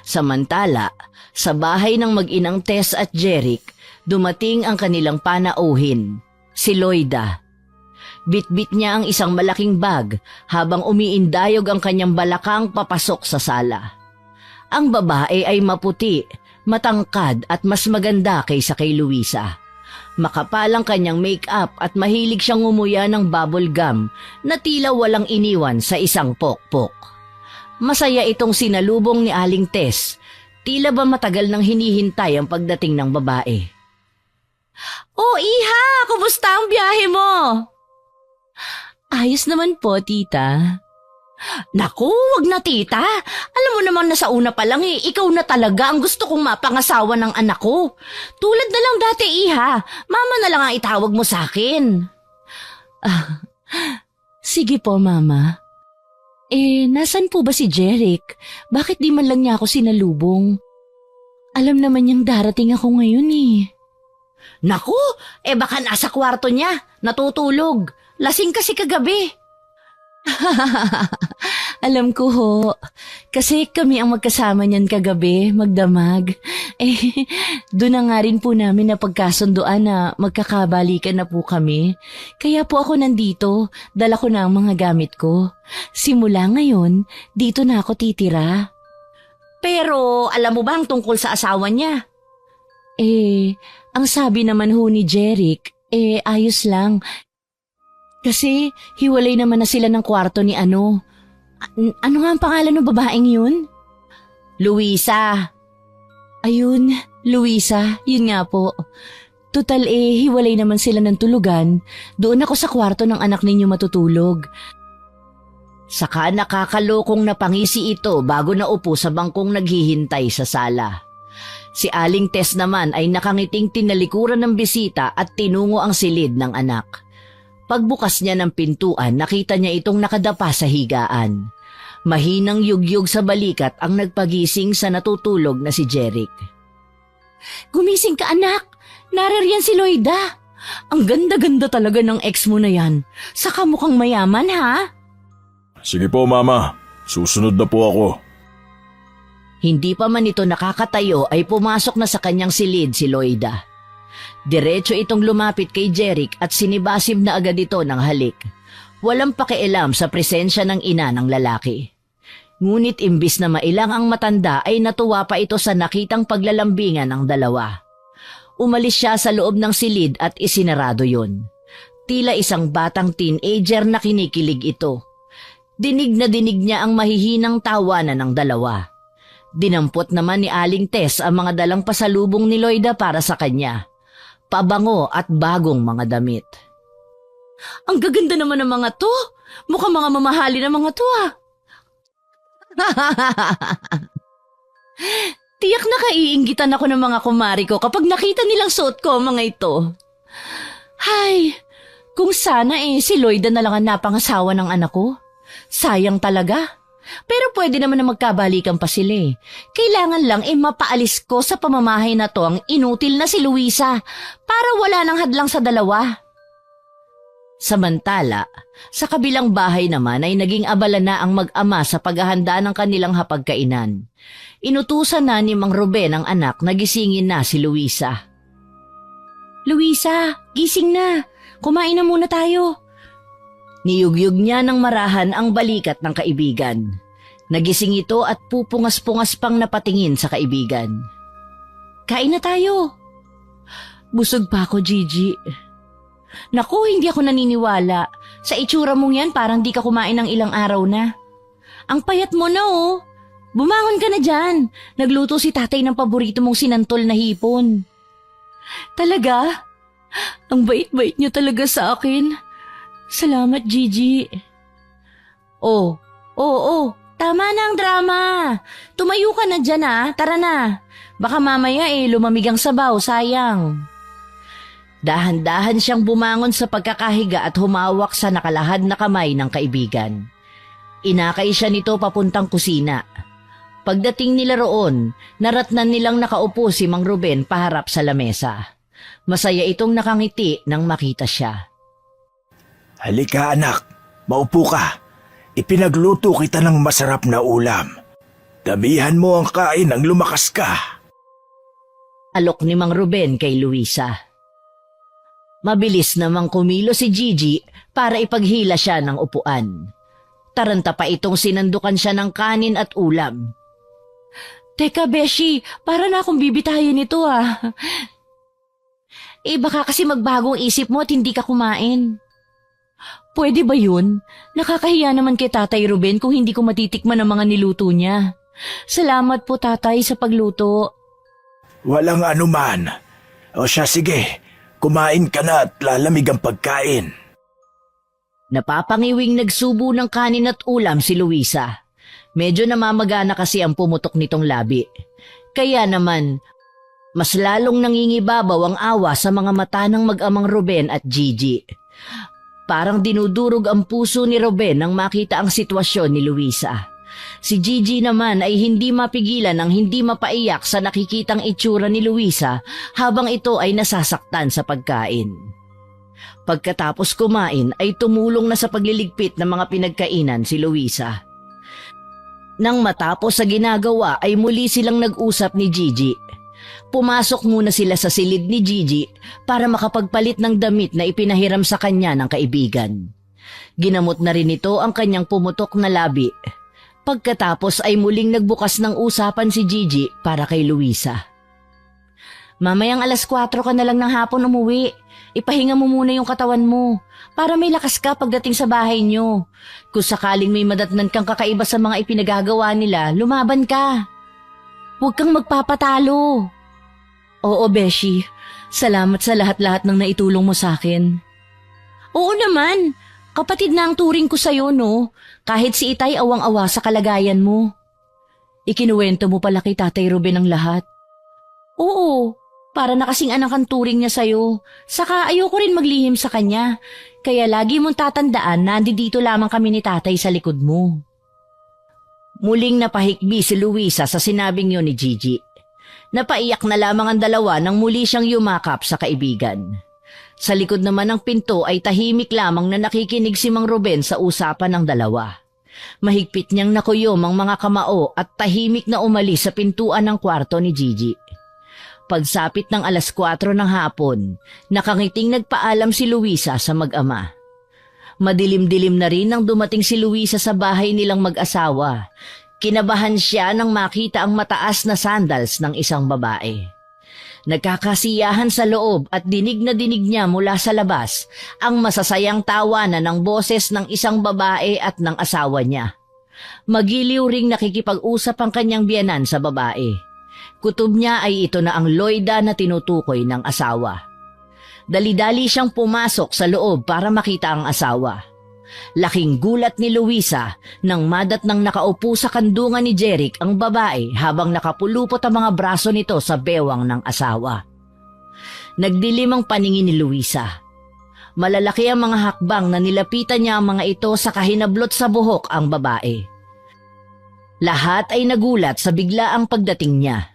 Samantala, sa bahay ng mag-inang Tess at Jeric, dumating ang kanilang panauhin, si Loida. Bitbit niya ang isang malaking bag habang umiindayog ang kanyang balakang papasok sa sala. Ang babae ay maputi, matangkad at mas maganda kaysa kay Luisa. Makapal ang kanyang make-up at mahilig siyang ngumuya ng bubble gum na tila walang iniwan sa isang pokpok. Masaya itong sinalubong ni Aling Tess. Tila ba matagal nang hinihintay ang pagdating ng babae. "Oh, Iha! Kumusta ang biyahe mo?" "Ayos naman po, tita." "Naku, wag na tita. Alam mo naman na sa una pa lang ikaw na talaga ang gusto kong mapangasawa ng anak ko. Tulad na lang dati, Iha. Mama na lang ang itawag mo sa akin." "Sige po, mama." Nasan po ba si Jeric? Bakit di man lang niya ako sinalubong? Alam naman niyang darating ako ngayon eh. "Naku, baka nasa kwarto niya, natutulog. Lasing kasi kagabi." Alam ko ho. Kasi kami ang magkasama niyan kagabi, magdamag. Doon na nga rin po namin napagkasunduan na magkakabalikan na po kami. Kaya po ako nandito, dala ko na ang mga gamit ko. Simula ngayon, dito na ako titira. "Pero alam mo ba ang tungkol sa asawa niya?" Ang sabi naman ho ni Jeric, ayos lang. Kasi hiwalay naman na sila ng kwarto ni ano. Ano nga ang pangalan ng babaeng yun? "Luisa." "Ayun, Luisa, yun nga po. Total hiwalay naman sila ng tulugan. Doon ako sa kwarto ng anak ninyo matutulog." Saka nakakalokong napangisi ito bago naupo sa bangkong naghihintay sa sala. Si Aling Tess naman ay nakangiting tinalikuran ng bisita at tinungo ang silid ng anak. Pagbukas niya ng pintuan, nakita niya itong nakadapa sa higaan. Mahinang yugyug sa balikat ang nagpagising sa natutulog na si Jeric. Gumising ka anak! Naririyan si Loida! Ang ganda-ganda talaga ng ex mo na yan. Saka mukhang mayaman ha? Sige po, Mama. Susunod na po ako. Hindi pa man ito nakakatayo ay pumasok na sa kanyang silid si Loida. Diretso itong lumapit kay Jeric at sinibasib na agad ito ng halik. Walang pakialam sa presensya ng ina ng lalaki. Ngunit imbis na mailang ang matanda ay natuwa pa ito sa nakitang paglalambingan ng dalawa. Umalis siya sa loob ng silid at isinarado yun. Tila isang batang teenager na kinikilig ito. Dinig na dinig niya ang mahihinang tawanan ng dalawa. Dinampot naman ni Aling Tess ang mga dalang pasalubong ni Loida para sa kanya. Pabango at bagong mga damit. Ang gaganda naman ng mga to. Mukhang mga mamahali na mga to ah. Tiyak na kaiinggitan ako ng mga kumari ko kapag nakita nilang suot ko ang mga ito. Hay, kung sana si Loida na lang ang napangasawa ng anak ko. Sayang talaga. Pero pwede naman na magkabalikan pa sila eh. Kailangan lang mapaalis ko sa pamamahay na to ang inutil na si Luisa para wala nang hadlang sa dalawa. Samantala, sa kabilang bahay naman ay naging abala na ang mag-ama sa paghahanda ng kanilang hapagkainan. Inutusan na ni Mang Ruben ang anak na gisingin na si Luisa. Luisa, gising na. Kumain na muna tayo. Niyugyug niya ng marahan ang balikat ng kaibigan. Nagising ito at pupungas-pungas pang napatingin sa kaibigan. Kain na tayo. Busog pa ako, Gigi. Naku, hindi ako naniniwala. Sa itsura mong yan, parang di ka kumain ng ilang araw na. Ang payat mo na oh. Bumangon ka na dyan. Nagluto si tatay ng paborito mong sinantol na hipon. Talaga? Ang bait-bait niyo talaga sa akin. Salamat, Gigi. Oo. Tama na ang drama. Tumayo ka na dyan tara na. Baka mamaya lumamig ang sabaw, sayang. Dahan-dahan siyang bumangon sa pagkakahiga at humawak sa nakalahad na kamay ng kaibigan. Inakay siya nito papuntang kusina. Pagdating nila roon, naratnan nilang nakaupo si Mang Ruben paharap sa lamesa. Masaya itong nakangiti nang makita siya. Halika anak, maupo ka. Ipinagluto kita ng masarap na ulam. Damihan mo ang kain nang lumakas ka. Alok ni Mang Ruben kay Luisa. Mabilis namang kumilo si Gigi para ipaghila siya ng upuan. Taranta pa itong sinandukan siya ng kanin at ulam. Teka, Beshi, para na akong bibitayin ito baka kasi magbagong isip mo at hindi ka kumain. Pwede ba yun? Nakakahiya naman kay Tatay Ruben kung hindi ko matitikman ang mga niluto niya. Salamat po, Tatay, sa pagluto. Walang anuman. O siya, sige. Kumain ka na at lalamig ang pagkain. Napapangiwing nagsubo ng kanin at ulam si Luisa. Medyo namamagana kasi ang pumutok nitong labi. Kaya naman, mas lalong nangingibabaw ang awa sa mga mata ng mag-amang Ruben at Gigi. Parang dinudurog ang puso ni Ruben nang makita ang sitwasyon ni Luisa. Si Gigi naman ay hindi mapigilan ng hindi mapaiyak sa nakikitang itsura ni Luisa habang ito ay nasasaktan sa pagkain. Pagkatapos kumain ay tumulong na sa pagliligpit ng mga pinagkainan si Luisa. Nang matapos sa ginagawa ay muli silang nag-usap ni Gigi. Pumasok muna sila sa silid ni Gigi para makapagpalit ng damit na ipinahiram sa kanya ng kaibigan. Ginamot na rin ito ang kanyang pumutok na labi. Pagkatapos ay muling nagbukas ng usapan si Gigi para kay Luisa. Mamayang 4:00 ka na lang ng hapon umuwi. Ipahinga mo muna yung katawan mo para may lakas ka pagdating sa bahay nyo. Kung sakaling may madatnan kang kakaiba sa mga ipinagagawa nila, lumaban ka. Huwag kang magpapatalo. Oo, Beshi. Salamat sa lahat-lahat ng naitulong mo sa akin. Oo naman. Kapatid na ang turing ko sa'yo, no? Kahit si Itay awang-awa sa kalagayan mo. Ikinuwento mo pala kay Tatay Ruben ang lahat. Oo, para na kasing anak ang turing niya sa'yo. Saka ayoko rin maglihim sa kanya. Kaya lagi mong tatandaan na dito lamang kami ni tatay sa likod mo. Muling napahikbi si Luisa sa sinabing yun ni Gigi. Napaiyak na lamang ang dalawa nang muli siyang yumakap sa kaibigan. Sa likod naman ng pinto ay tahimik lamang na nakikinig si Mang Ruben sa usapan ng dalawa. Mahigpit niyang nakuyom ang mga kamao at tahimik na umalis sa pintuan ng kwarto ni Gigi. Pagsapit ng 4:00 ng hapon, nakangiting nagpaalam si Luisa sa mag-ama. Madilim-dilim na rin nang dumating si Luisa sa bahay nilang mag-asawa. Kinabahan siya nang makita ang mataas na sandals ng isang babae. Nagkakasiyahan sa loob at dinig na dinig niya mula sa labas ang masasayang tawanan ng boses ng isang babae at ng asawa niya. Magiliw ring nakikipag-usap ang kanyang biyenan sa babae. Kutob niya ay ito na ang Loida na tinutukoy ng asawa. Dali-dali siyang pumasok sa loob para makita ang asawa. Laking gulat ni Luisa nang madat nang nakaupo sa kandungan ni Jeric ang babae habang nakapulupot ang mga braso nito sa bewang ng asawa. Nagdilim ang paningin ni Luisa. Malalaki ang mga hakbang na nilapitan niya ang mga ito sa kahinablot sa buhok ang babae. Lahat ay nagulat sa biglaang pagdating niya.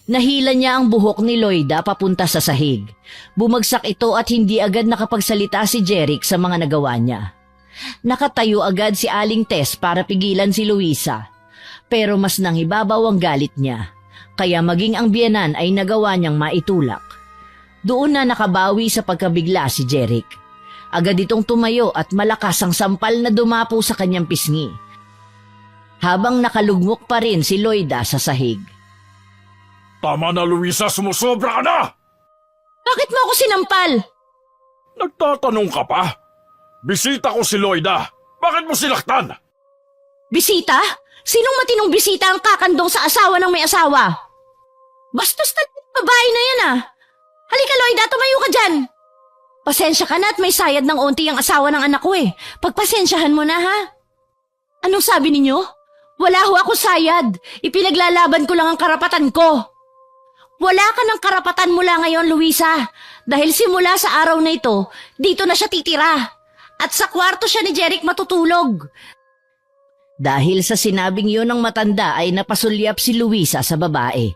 Nahila niya ang buhok ni Loida papunta sa sahig. Bumagsak ito at hindi agad nakapagsalita si Jeric sa mga nagawa niya. Nakatayo agad si Aling Tess para pigilan si Luisa. Pero mas nangibabaw ang galit niya. Kaya maging ang biyenan ay nagawa niyang maitulak. Doon na nakabawi sa pagkabigla si Jeric. Agad itong tumayo at malakas ang sampal na dumapo sa kanyang pisngi. Habang nakalugmok pa rin si Loida sa sahig. Tama na, Luisa, sumusobra ka na! Bakit mo ako sinampal? Nagtatanong ka pa? Bisita ko si Loida. Bakit mo sinaktan? Bisita? Sinong matinong bisita ang kakandong sa asawa ng may asawa? Bastos na babae na yan ah. Halika Loida, tumayo ka dyan. Pasensya ka na at may sayad ng onti ang asawa ng anak ko eh. Pagpasensyahan mo na ha. Anong sabi ninyo? Wala ho ako sayad. Ipinaglalaban ko lang ang karapatan ko. Wala ka ng karapatan mula ngayon, Luisa. Dahil simula sa araw na ito, dito na siya titira. At sa kwarto siya ni Jeric matutulog. Dahil sa sinabing yun ng matanda ay napasulyap si Luisa sa babae.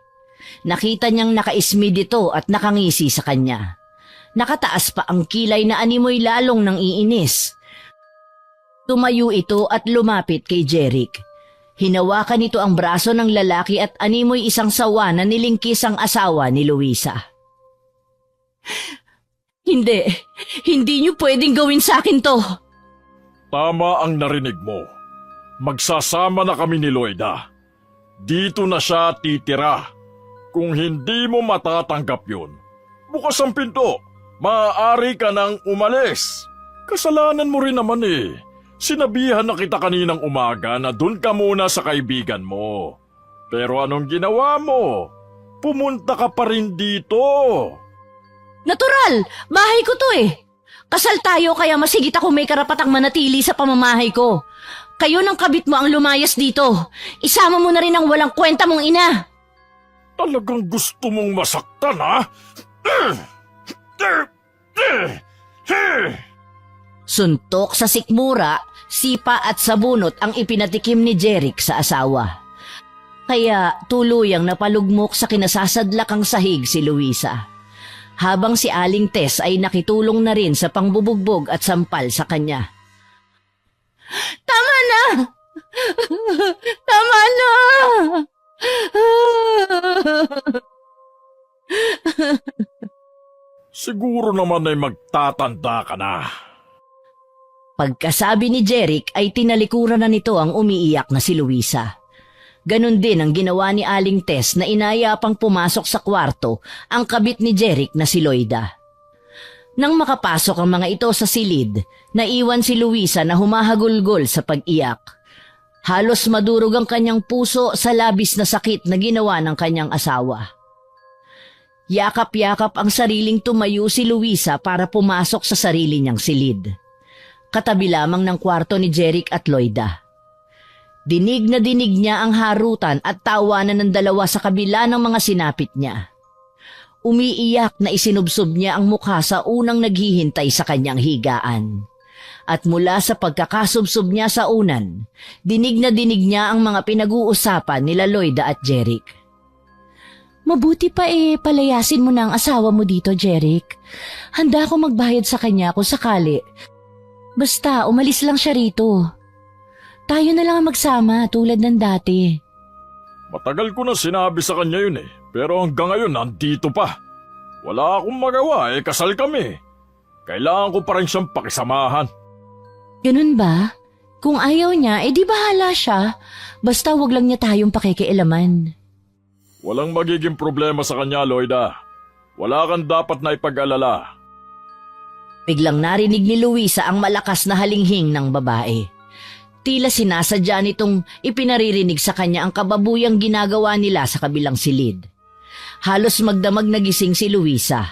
Nakita niyang nakaismid ito at nakangisi sa kanya. Nakataas pa ang kilay na animoy lalong nang iinis. Tumayo ito at lumapit kay Jeric. Hinawakan nito ang braso ng lalaki at animoy isang sawa na nilingkis ang asawa ni Luisa. Hindi niyo pwedeng gawin sa akin to. Tama ang narinig mo. Magsasama na kami ni Loida. Dito na siya titira. Kung hindi mo matatanggap yun, bukas ang pinto. Maaari ka nang umalis. Kasalanan mo rin naman eh. Sinabihan na kita kaninang umaga na dun ka muna sa kaibigan mo. Pero anong ginawa mo? Pumunta ka pa rin dito. Natural! Bahay ko to eh. Kasal tayo kaya masigit ako may karapatang manatili sa pamamahay ko. Kayo ng kabit mo ang lumayas dito. Isama mo na rin ang walang kwenta mong ina. Talagang gusto mong masaktan, ha? Suntok sa sikmura, sipa at sabunot ang ipinatikim ni Jeric sa asawa. Kaya tuluyang napalugmok sa kinasasadlakang sahig si Luisa. Habang si Aling Tess ay nakitulong na rin sa pangbubugbog at sampal sa kanya. Tama na! Tama na! Siguro naman ay magtatanda ka na. Pagkasabi ni Jeric ay tinalikuran na nito ang umiiyak na si Luisa. Ganon din ang ginawa ni Aling Tess na inaya pang pumasok sa kwarto ang kabit ni Jeric na si Loida. Nang makapasok ang mga ito sa silid, naiwan si Luisa na humahagulgol sa pag-iyak. Halos madurog ang kanyang puso sa labis na sakit na ginawa ng kanyang asawa. Yakap-yakap ang sariling tumayo si Luisa para pumasok sa sarili niyang silid. Katabi lamang ng kwarto ni Jeric at Loida. Dinig na dinig niya ang harutan at tawanan ng dalawa sa kabila ng mga sinapit niya. Umiiyak na isinubsob niya ang mukha sa unang naghihintay sa kanyang higaan. At mula sa pagkakasubsob niya sa unan, dinig na dinig niya ang mga pinag-uusapan nila Loida at Jeric. Mabuti pa palayasin mo na ang asawa mo dito, Jeric. Handa ako magbayad sa kanya kung sakali. Basta umalis lang siya rito. Tayo na lang ang magsama tulad ng dati. Matagal ko na sinabi sa kanya yun pero hanggang ngayon nandito pa. Wala akong magawa kasal kami. Kailangan ko pa rin siyang pakisamahan. Ganun ba? Kung ayaw niya, di bahala siya. Basta wag lang niya tayong pakikialaman. Walang magiging problema sa kanya, Loida. Wala kang dapat na ipag-alala. Biglang narinig ni Luisa ang malakas na halinghing ng babae. Tila sinasadya nitong ipinaririnig sa kanya ang kababuyang ginagawa nila sa kabilang silid. Halos magdamag nagising si Luisa.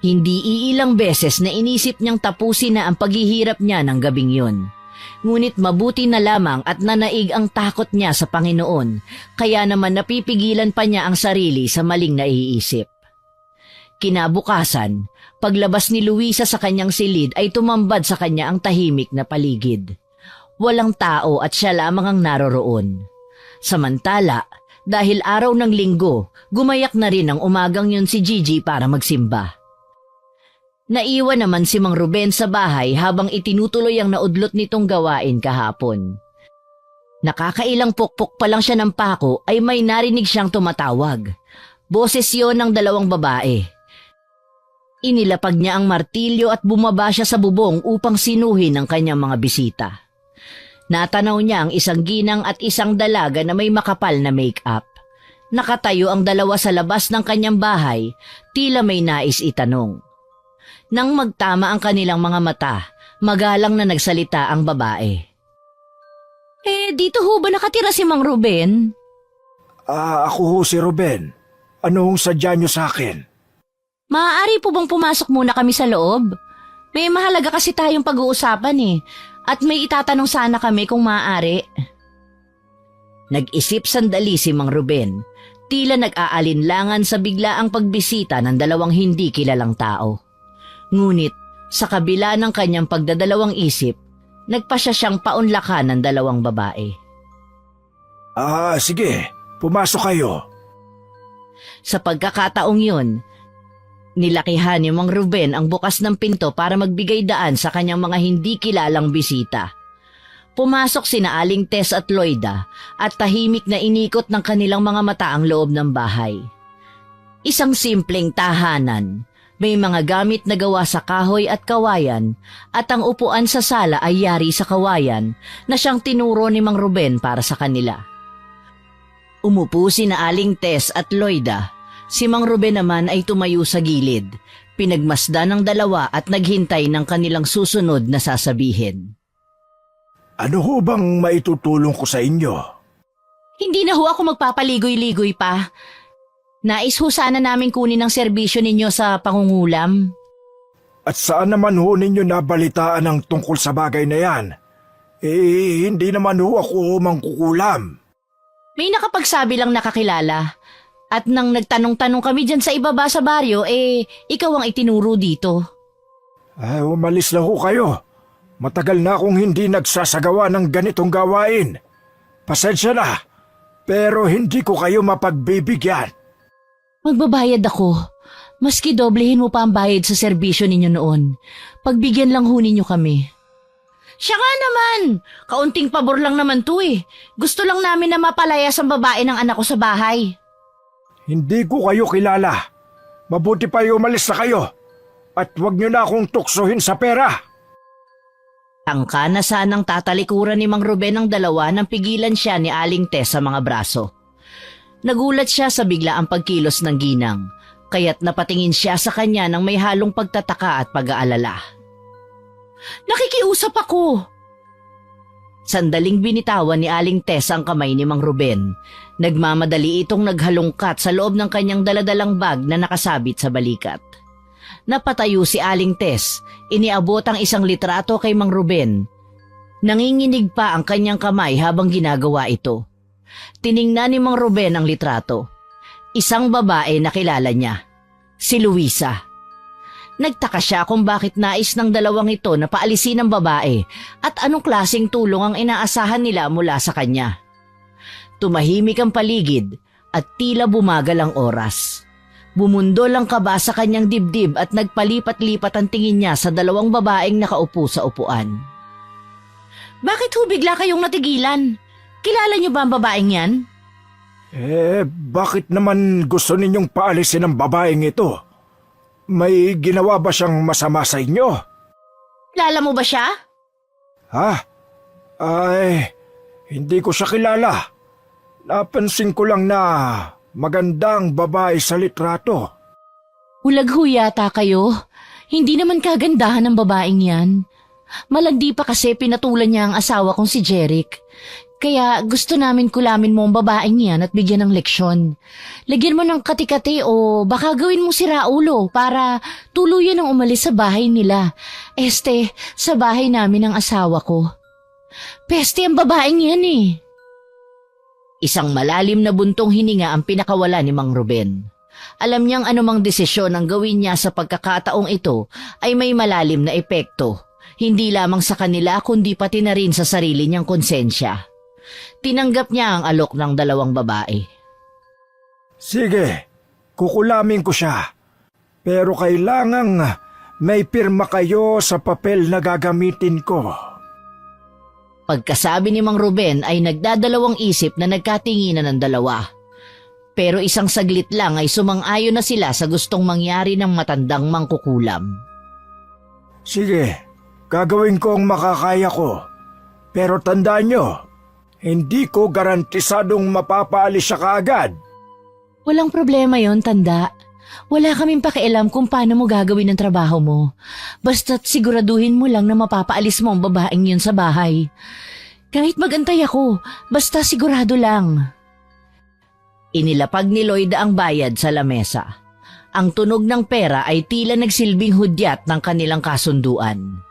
Hindi iilang beses na inisip niyang tapusin na ang paghihirap niya ng gabing yun. Ngunit mabuti na lamang at nanaig ang takot niya sa Panginoon, kaya naman napipigilan pa niya ang sarili sa maling naiisip. Kinabukasan, paglabas ni Luisa sa kanyang silid ay tumambad sa kanya ang tahimik na paligid. Walang tao at siya lamang ang naroroon. Samantala, dahil araw ng linggo, gumayak na rin ang umagang yun si Gigi para magsimba. Naiwan naman si Mang Ruben sa bahay habang itinutuloy ang naudlot nitong gawain kahapon. Nakakailang pukpok pa lang siya ng pako ay may narinig siyang tumatawag. Boses yon ng dalawang babae. Inilapag niya ang martilyo at bumaba siya sa bubong upang sinuhin ang kanyang mga bisita. Natanaw niya ang isang ginang at isang dalaga na may makapal na make-up. Nakatayo ang dalawa sa labas ng kanyang bahay, tila may nais itanong. Nang magtama ang kanilang mga mata, magalang na nagsalita ang babae. Dito ho ba nakatira si Mang Ruben? Ako ho si Ruben. Anong sadya niyo sa akin? Maaari po bang pumasok muna kami sa loob? May mahalaga kasi tayong pag-uusapan at may itatanong sana kami kung maaari. Nag-isip sandali si Mang Ruben, tila nag-aalinlangan sa biglaang pagbisita ng dalawang hindi kilalang tao. Ngunit sa kabila ng kanyang pagdadalawang isip, nagpasya siyang paunlakan ng dalawang babae. Sige, pumasok kayo. Sa pagkakataong yun, nilakihan ni Mang Ruben ang bukas ng pinto para magbigay daan sa kanyang mga hindi kilalang bisita. Pumasok sina Aling Tess at Loida at tahimik na inikot ng kanilang mga mata ang loob ng bahay. Isang simpleng tahanan, may mga gamit na gawa sa kahoy at kawayan at ang upuan sa sala ay yari sa kawayan na siyang tinuro ni Mang Ruben para sa kanila. Umupo sina Aling Tess at Loida. Si Mang Ruben naman ay tumayo sa gilid, pinagmasdan ng dalawa at naghintay ng kanilang susunod na sasabihin. Ano ho bang maitutulong ko sa inyo? Hindi na ho ako magpapaligoy-ligoy pa. Nais ho sana namin kunin ang serbisyo ninyo sa pangungulam. At saan naman ho ninyo nabalitaan ang tungkol sa bagay na yan? Hindi naman ho ako mangkukulam. May nakapagsabi lang nakakilala. At nang nagtanong-tanong kami dyan sa ibaba sa baryo, ikaw ang itinuro dito. Umalis na ho kayo. Matagal na akong hindi nagsasagawa ng ganitong gawain. Pasensya na, pero hindi ko kayo mapagbibigyan. Magbabayad ako. Maski doblehin mo pa ang bayad sa serbisyo ninyo noon. Pagbigyan lang ho ninyo kami. Siya nga naman! Kaunting pabor lang naman to Gusto lang namin na mapalayas ang babae ng anak ko sa bahay. Hindi ko kayo kilala. Mabuti pa umalis na kayo. At huwag niyo na akong tuksohin sa pera. Tangka na sanang tatalikuran ni Mang Ruben ang dalawa nang pigilan siya ni Aling Tess sa mga braso. Nagulat siya sa biglaang pagkilos ng ginang, kaya't napatingin siya sa kanya ng may halong pagtataka at pag-aalala. Nakikiusap ako! Sandaling binitawan ni Aling Tess ang kamay ni Mang Ruben. Nagmamadali itong naghalungkat sa loob ng kanyang daladalang bag na nakasabit sa balikat. Napatayo si Aling Tess, iniabot ang isang litrato kay Mang Ruben. Nanginginig pa ang kanyang kamay habang ginagawa ito. Tiningnan ni Mang Ruben ang litrato. Isang babae na kilala niya, si Luisa. Nagtaka siya kung bakit nais ng dalawang ito na paalisin ang babae at anong klaseng tulong ang inaasahan nila mula sa kanya. Tumahimik ang paligid at tila bumagal ang oras. Bumundol ang kaba sa kanyang dibdib at nagpalipat-lipat ang tingin niya sa dalawang babaeng nakaupo sa upuan. Bakit ho bigla kayong natigilan? Kilala niyo ba ang babaeng yan? Bakit naman gusto ninyong paalisin ang babaeng ito? May ginawa ba siyang masama sa inyo? Kilala mo ba siya? Ha? Hindi ko siya kilala. Napansin ko lang na magandang babae sa litrato. Ulag ho yata kayo. Hindi naman kagandahan ng babaeng yan. Malandi pa kasi pinatulan niya ang asawa kong si Jeric. Kaya gusto namin kulamin mo ang babaeng yan at bigyan ng leksyon. Lagyan mo ng kati-kati o baka gawin mo si Raulo para tuluyan ang umalis sa bahay nila. Sa bahay namin ang asawa ko. Peste ang babaeng yan eh. Isang malalim na buntong hininga ang pinakawala ni Mang Ruben. Alam niyang anumang desisyon ang gawin niya sa pagkakataong ito ay may malalim na epekto. Hindi lamang sa kanila kundi pati na rin sa sarili niyang konsensya. Tinanggap niya ang alok ng dalawang babae. Sige, kukulamin ko siya. Pero kailangang may pirma kayo sa papel na gagamitin ko. Pagkasabi ni Mang Ruben ay nagdadalawang isip na nagkatinginan ng dalawa. Pero isang saglit lang ay sumang-ayon na sila sa gustong mangyari ng matandang mangkukulam. Sige, gagawin ko ang makakaya ko. Pero tandaan nyo, hindi ko garantisadong mapapaalis siya kaagad. Walang problema yon, tanda. Wala kaming pakialam kung paano mo gagawin ang trabaho mo. Basta't siguraduhin mo lang na mapapaalis mo ang babaeng yun sa bahay. Kahit magantay ako, basta sigurado lang. Inilapag ni Lloyd ang bayad sa lamesa. Ang tunog ng pera ay tila nagsilbing hudyat ng kanilang kasunduan.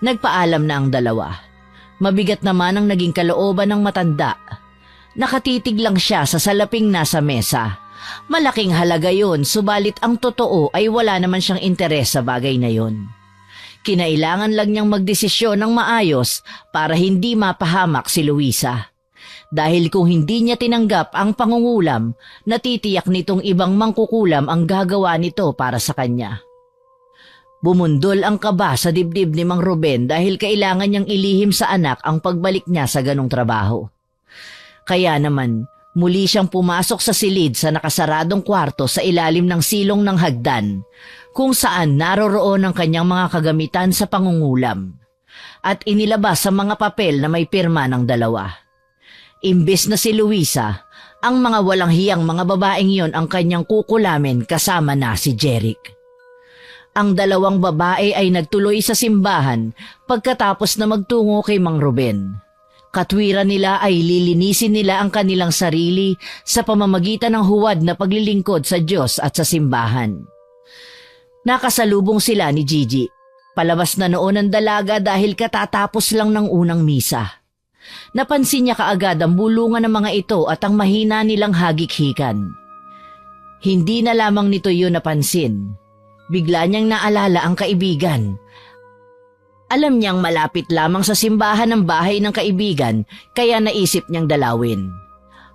Nagpaalam na ang dalawa. Mabigat naman ang naging kalooban ng matanda. Nakatitig lang siya sa salaping nasa mesa. Malaking halaga yon, subalit ang totoo ay wala naman siyang interes sa bagay na yon. Kinailangan lang niyang magdesisyon ng maayos para hindi mapahamak si Luisa. Dahil kung hindi niya tinanggap ang pangungulam, natitiyak nitong ibang mangkukulam ang gagawa nito para sa kanya. Bumundol ang kaba sa dibdib ni Mang Ruben dahil kailangan niyang ilihim sa anak ang pagbalik niya sa ganong trabaho. Kaya naman, muli siyang pumasok sa silid sa nakasaradong kwarto sa ilalim ng silong ng hagdan, kung saan naroroon ang kanyang mga kagamitan sa pangungulam. At inilabas sa mga papel na may pirma ng dalawa. Imbes na si Luisa, ang mga walang hiyang mga babaeng yon ang kanyang kukulamin kasama na si Jeric. Ang dalawang babae ay nagtuloy sa simbahan pagkatapos na magtungo kay Mang Ruben. Katwiran nila ay lilinisin nila ang kanilang sarili sa pamamagitan ng huwad na paglilingkod sa Diyos at sa simbahan. Nakasalubong sila ni Gigi. Palabas na noon ang dalaga dahil katatapos lang ng unang misa. Napansin niya kaagad ang bulungan ng mga ito at ang mahina nilang hagikhikan. Hindi na lamang nito yun napansin. Bigla niyang naalala ang kaibigan. Alam niyang malapit lamang sa simbahan ng bahay ng kaibigan kaya naisip niyang dalawin.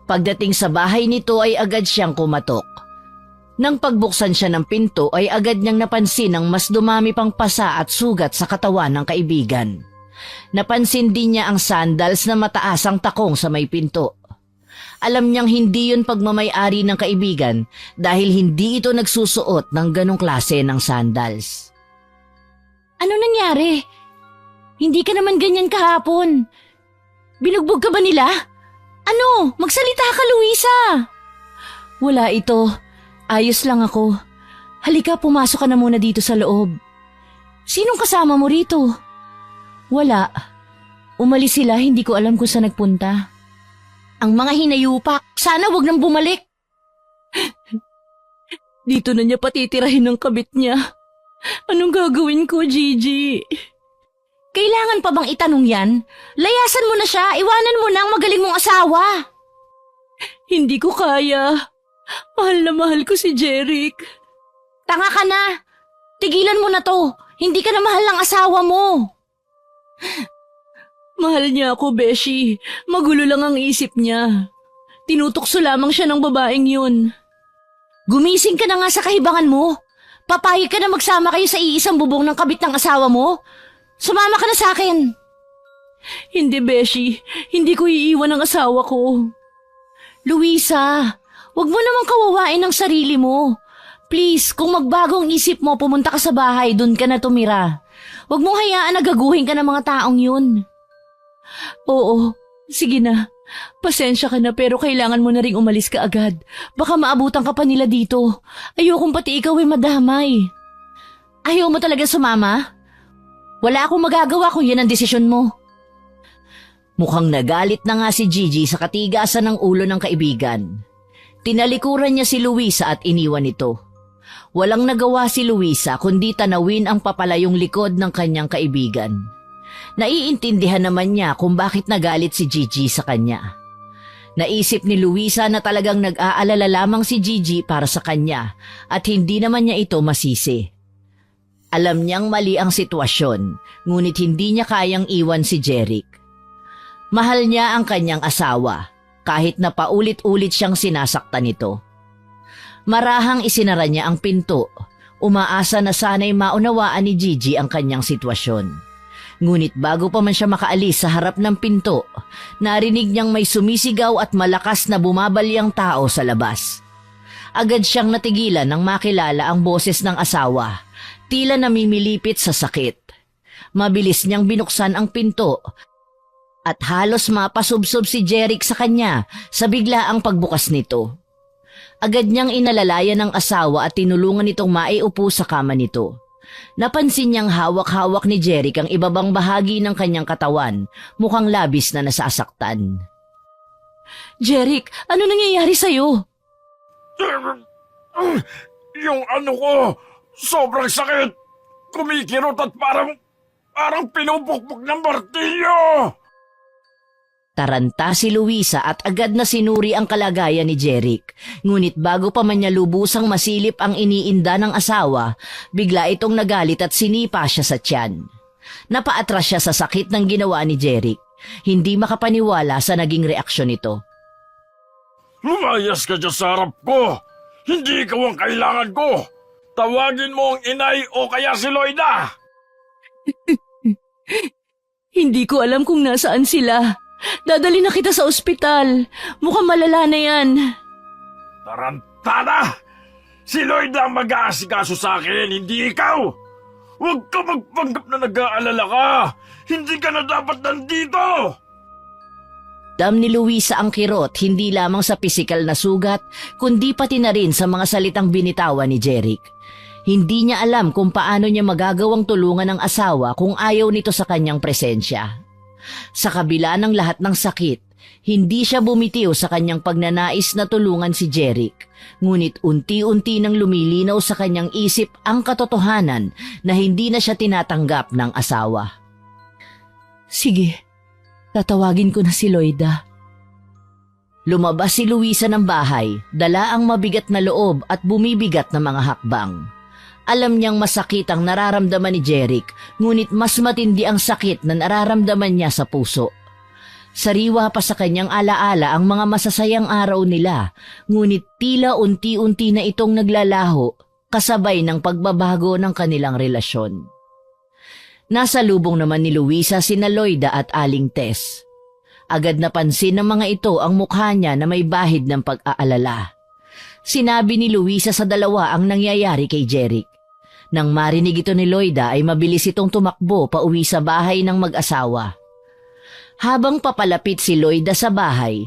Pagdating sa bahay nito ay agad siyang kumatok. Nang pagbuksan siya ng pinto ay agad niyang napansin ang mas dumami pang pasa at sugat sa katawan ng kaibigan. Napansin din niya ang sandals na mataas ang takong sa may pinto. Alam niyang hindi yun pagmamay-ari ng kaibigan dahil hindi ito nagsusuot ng ganong klase ng sandals. Ano nangyari? Hindi ka naman ganyan kahapon. Binugbog ka ba nila? Ano? Magsalita ka, Luisa! Wala ito. Ayos lang ako. Halika, pumasok ka na muna dito sa loob. Sinong kasama mo rito? Wala. Umalis sila, hindi ko alam kung saan nagpunta. Ang mga hinayupak, sana wag nang bumalik. Dito na niya patitirahin ng kabit niya. Anong gagawin ko, Gigi? Kailangan pa bang itanong yan? Layasan mo na siya, iwanan mo na ang magaling mong asawa. Hindi ko kaya. Mahal na mahal ko si Jeric. Tanga ka na! Tigilan mo na to! Hindi ka na mahal ng asawa mo! Mahal niya ako, Beshi. Magulo lang ang isip niya. Tinutokso lamang siya ng babaeng yun. Gumising ka na nga sa kahibangan mo. Papayag ka na magsama kayo sa iisang bubong ng kabit ng asawa mo. Sumama ka na sa akin. Hindi, Beshi. Hindi ko iiwan ang asawa ko. Luisa, wag mo namang kawawain ang sarili mo. Please, kung magbago ang isip mo, pumunta ka sa bahay, dun ka na tumira. Wag mong hayaan na gaguhin ka ng mga taong yun. Oo, sige na. Pasensya ka na pero kailangan mo na ring umalis ka agad. Baka maabutan ka pa nila dito. Ayokong pati ikaw ay madamay. Ayaw mo talaga sumama? Wala akong magagawa kung yan ang desisyon mo. Mukhang nagalit na nga si Gigi sa katigasan ng ulo ng kaibigan. Tinalikuran niya si Luisa at iniwan ito. Walang nagawa si Luisa kundi tanawin ang papalayong likod ng kanyang kaibigan. Naiintindihan naman niya kung bakit nagalit si Gigi sa kanya. Naisip ni Luisa na talagang nag-aalala lamang si Gigi para sa kanya at hindi naman niya ito masisi. Alam niyang mali ang sitwasyon, ngunit hindi niya kayang iwan si Jeric. Mahal niya ang kanyang asawa, kahit na paulit-ulit siyang sinasaktan nito. Marahang isinara niya ang pinto, umaasa na sana'y maunawaan ni Gigi ang kanyang sitwasyon. Ngunit bago pa man siya makaalis sa harap ng pinto, narinig niyang may sumisigaw at malakas na bumabalyang tao sa labas. Agad siyang natigilan nang makilala ang boses ng asawa, tila namimilipit sa sakit. Mabilis niyang binuksan ang pinto at halos mapasubsob si Jeric sa kanya sa biglaang pagbukas nito. Agad niyang inalalayan ng asawa at tinulungan itong maiupo sa kama nito. Napansin niyang hawak-hawak ni Jeric ang ibabang bahagi ng kanyang katawan, mukhang labis na nasasaktan. Jeric, ano nangyayari sa'yo? Yung ano ko, sobrang sakit. Kumikirot at parang pinupukpok ng martilyo. Taranta si Luisa at agad na sinuri ang kalagayan ni Jeric. Ngunit bago pa man niya lubusang masilip ang iniinda ng asawa, bigla itong nagalit at sinipa siya sa tiyan. Napaatras siya sa sakit ng ginawa ni Jeric. Hindi makapaniwala sa naging reaksyon nito. Lumayas ka dyan sa harap ko. Hindi ikaw ang kailangan ko. Tawagin mo ang inay o kaya si Loida. Hindi ko alam kung nasaan sila. Dadali na kita sa ospital. Mukhang malala na yan. Tarantada! Si Loida ang mag-aasikaso sa akin, hindi ikaw! Huwag ka magpanggap na nag-aalala ka! Hindi ka na dapat nandito! Dam ni Luisa ang kirot hindi lamang sa pisikal na sugat, kundi pati na rin sa mga salitang binitawan ni Jeric. Hindi niya alam kung paano niya magagawang tulungan ng asawa kung ayaw nito sa kanyang presensya. Sa kabila ng lahat ng sakit, hindi siya bumitiw sa kanyang pagnanais na tulungan si Jeric, ngunit unti-unti nang lumilinaw sa kanyang isip ang katotohanan na hindi na siya tinatanggap ng asawa. Sige, tatawagin ko na si Loida. Lumabas si Luisa ng bahay, dala ang mabigat na loob at bumibigat na mga hakbang. Alam niyang masakit ang nararamdaman ni Jeric, ngunit mas matindi ang sakit na nararamdaman niya sa puso. Sariwa pa sa kanyang alaala ang mga masasayang araw nila, ngunit tila unti-unti na itong naglalaho kasabay ng pagbabago ng kanilang relasyon. Nasa lubong naman ni Luisa sina Loida at Aling Tess. Agad napansin ng mga ito ang mukha niya na may bahid ng pag-aalala. Sinabi ni Luisa sa dalawa ang nangyayari kay Jeric. Nang marinig ito ni Loida ay mabilis itong tumakbo pauwi sa bahay ng mag-asawa. Habang papalapit si Loida sa bahay,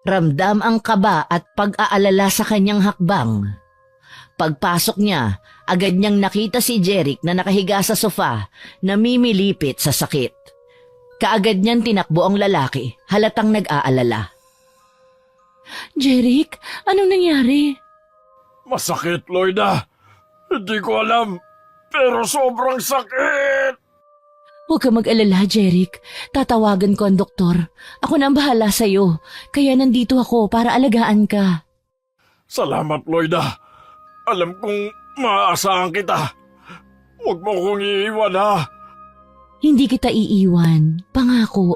ramdam ang kaba at pag-aalala sa kanyang hakbang. Pagpasok niya, agad niyang nakita si Jeric na nakahiga sa sofa, namimilipit sa sakit. Kaagad niyang tinakbo ang lalaki, halatang nag-aalala. Jeric, anong nangyari? Masakit, Loida. Hindi ko alam, pero sobrang sakit. Huwag ka mag-alala, Jeric. Tatawagan ko ang doktor. Ako na ang bahala sa'yo, kaya nandito ako para alagaan ka. Salamat, Loida. Alam kong maaasahan kita. Huwag mo kong iiwan, ha? Hindi kita iiwan, pangako.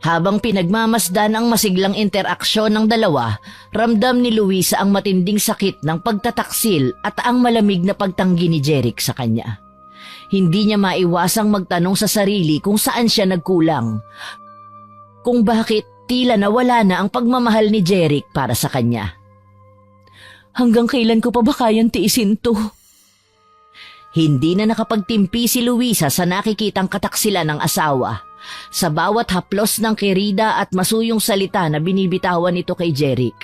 Habang pinagmamasdan ang masiglang interaksyon ng dalawa, ramdam ni Luisa ang matinding sakit ng pagtataksil at ang malamig na pagtanggi ni Jeric sa kanya. Hindi niya maiwasang magtanong sa sarili kung saan siya nagkulang. Kung bakit tila nawala na ang pagmamahal ni Jeric para sa kanya. Hanggang kailan ko pa ba kayang tiisin to? Hindi na nakapagtimpi si Luisa sa nakikitang kataksilan ng asawa. Sa bawat haplos ng kerida at masuyong salita na binibitawan nito kay Jeric.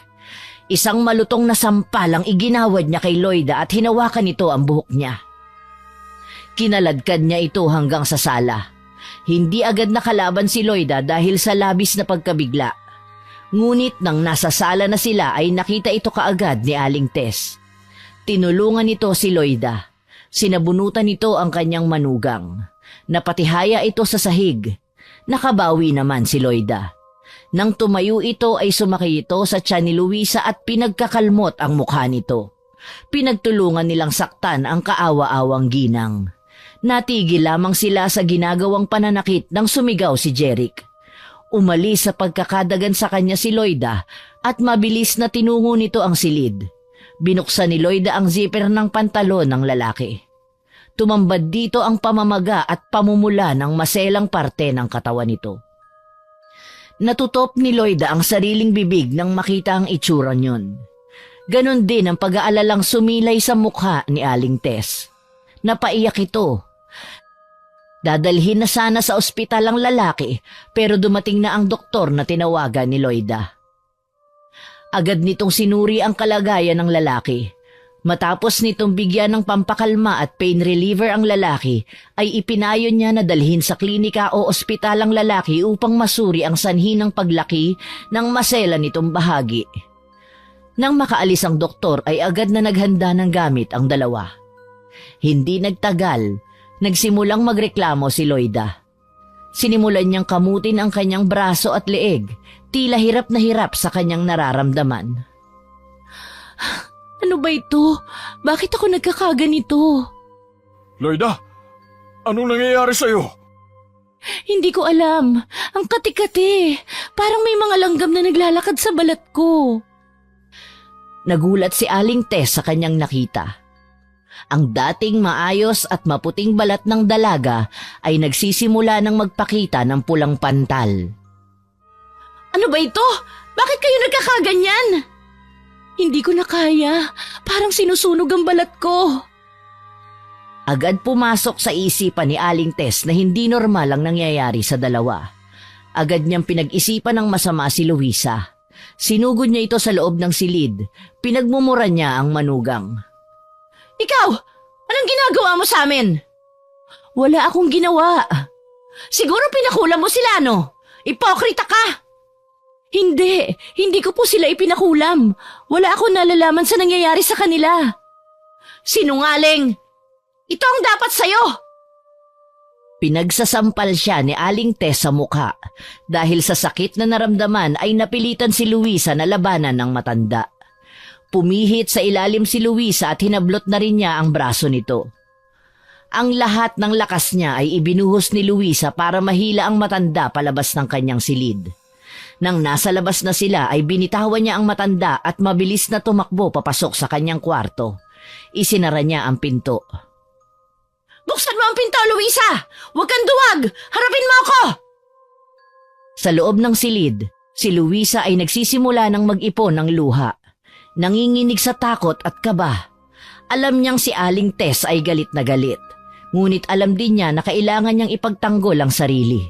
Isang malutong na sampal ang iginawad niya kay Loida at hinawakan nito ang buhok niya. Kinaladkad niya ito hanggang sa sala. Hindi agad nakalaban si Loida dahil sa labis na pagkabigla. Ngunit nang nasa sala na sila ay nakita ito kaagad ni Aling Tess. Tinulungan nito si Loida. Sinabunutan nito ang kanyang manugang. Napatihaya ito sa sahig. Nakabawi naman si Loida. Nang tumayo ito ay sumakay ito sa tiyan ni Luisa at pinagkakalmot ang mukha nito. Pinagtulungan nilang saktan ang kaawa-awang ginang. Natigil lamang sila sa ginagawang pananakit nang sumigaw si Jeric. Umalis sa pagkakadagan sa kanya si Loida at mabilis na tinungo nito ang silid. Binuksan ni Loida ang zipper ng pantalon ng lalaki. Tumambad dito ang pamamaga at pamumula ng maselang parte ng katawan nito. Natutop ni Loida ang sariling bibig nang makita ang itsura niyon. Ganon din ang pag-aalalang sumilay sa mukha ni Aling Tess. Napaiyak ito. Dadalhin na sana sa ospital ang lalaki pero dumating na ang doktor na tinawagan ni Loida. Agad nitong sinuri ang kalagayan ng lalaki. Matapos nitong bigyan ng pampakalma at pain reliever ang lalaki, ay ipinayo niya na dalhin sa klinika o ospital ang lalaki upang masuri ang sanhi ng paglaki ng masela nitong bahagi. Nang makaalis ang doktor ay agad na naghanda ng gamit ang dalawa. Hindi nagtagal, nagsimulang magreklamo si Loida. Sinimulan niyang kamutin ang kanyang braso at leeg, tila hirap na hirap sa kanyang nararamdaman. Ano ba ito? Bakit ako nagkakaganito? Loida, anong nangyayari sa'yo? Hindi ko alam. Ang kati-kati. Parang may mga langgam na naglalakad sa balat ko. Nagulat si Aling Tess sa kanyang nakita. Ang dating maayos at maputing balat ng dalaga ay nagsisimula ng magpakita ng pulang pantal. Ano ba ito? Bakit kayo nagkakaganyan? Hindi ko na kaya. Parang sinusunog ang balat ko. Agad pumasok sa isipan ni Aling Tess na hindi normal ang nangyayari sa dalawa. Agad niyang pinag-isipan ng masama si Luisa. Sinugod niya ito sa loob ng silid. Pinagmumura niya ang manugang. Ikaw! Anong ginagawa mo sa amin? Wala akong ginawa. Siguro pinakulam mo sila, no? Ipokrita ka! Hindi ko po sila ipinakulam. Wala akong nalalaman sa nangyayari sa kanila. Sinungaling! Ito ang dapat sa'yo! Pinagsasampal siya ni Aling Tess sa mukha. Dahil sa sakit na naramdaman ay napilitan si Luisa na labanan ng matanda. Pumihit sa ilalim si Luisa at hinablot na rin niya ang braso nito. Ang lahat ng lakas niya ay ibinuhos ni Luisa para mahila ang matanda palabas ng kanyang silid. Nang nasa labas na sila ay binitawan niya ang matanda at mabilis na tumakbo papasok sa kanyang kwarto. Isinara niya ang pinto. Buksan mo ang pinto, Luisa! Huwag kang duwag! Harapin mo ako! Sa loob ng silid, si Luisa ay nagsisimula ng mag-ipon ng luha. Nanginginig sa takot at kaba. Alam niyang si Aling Tess ay galit na galit. Ngunit alam din niya na kailangan niyang ipagtanggol ang sarili.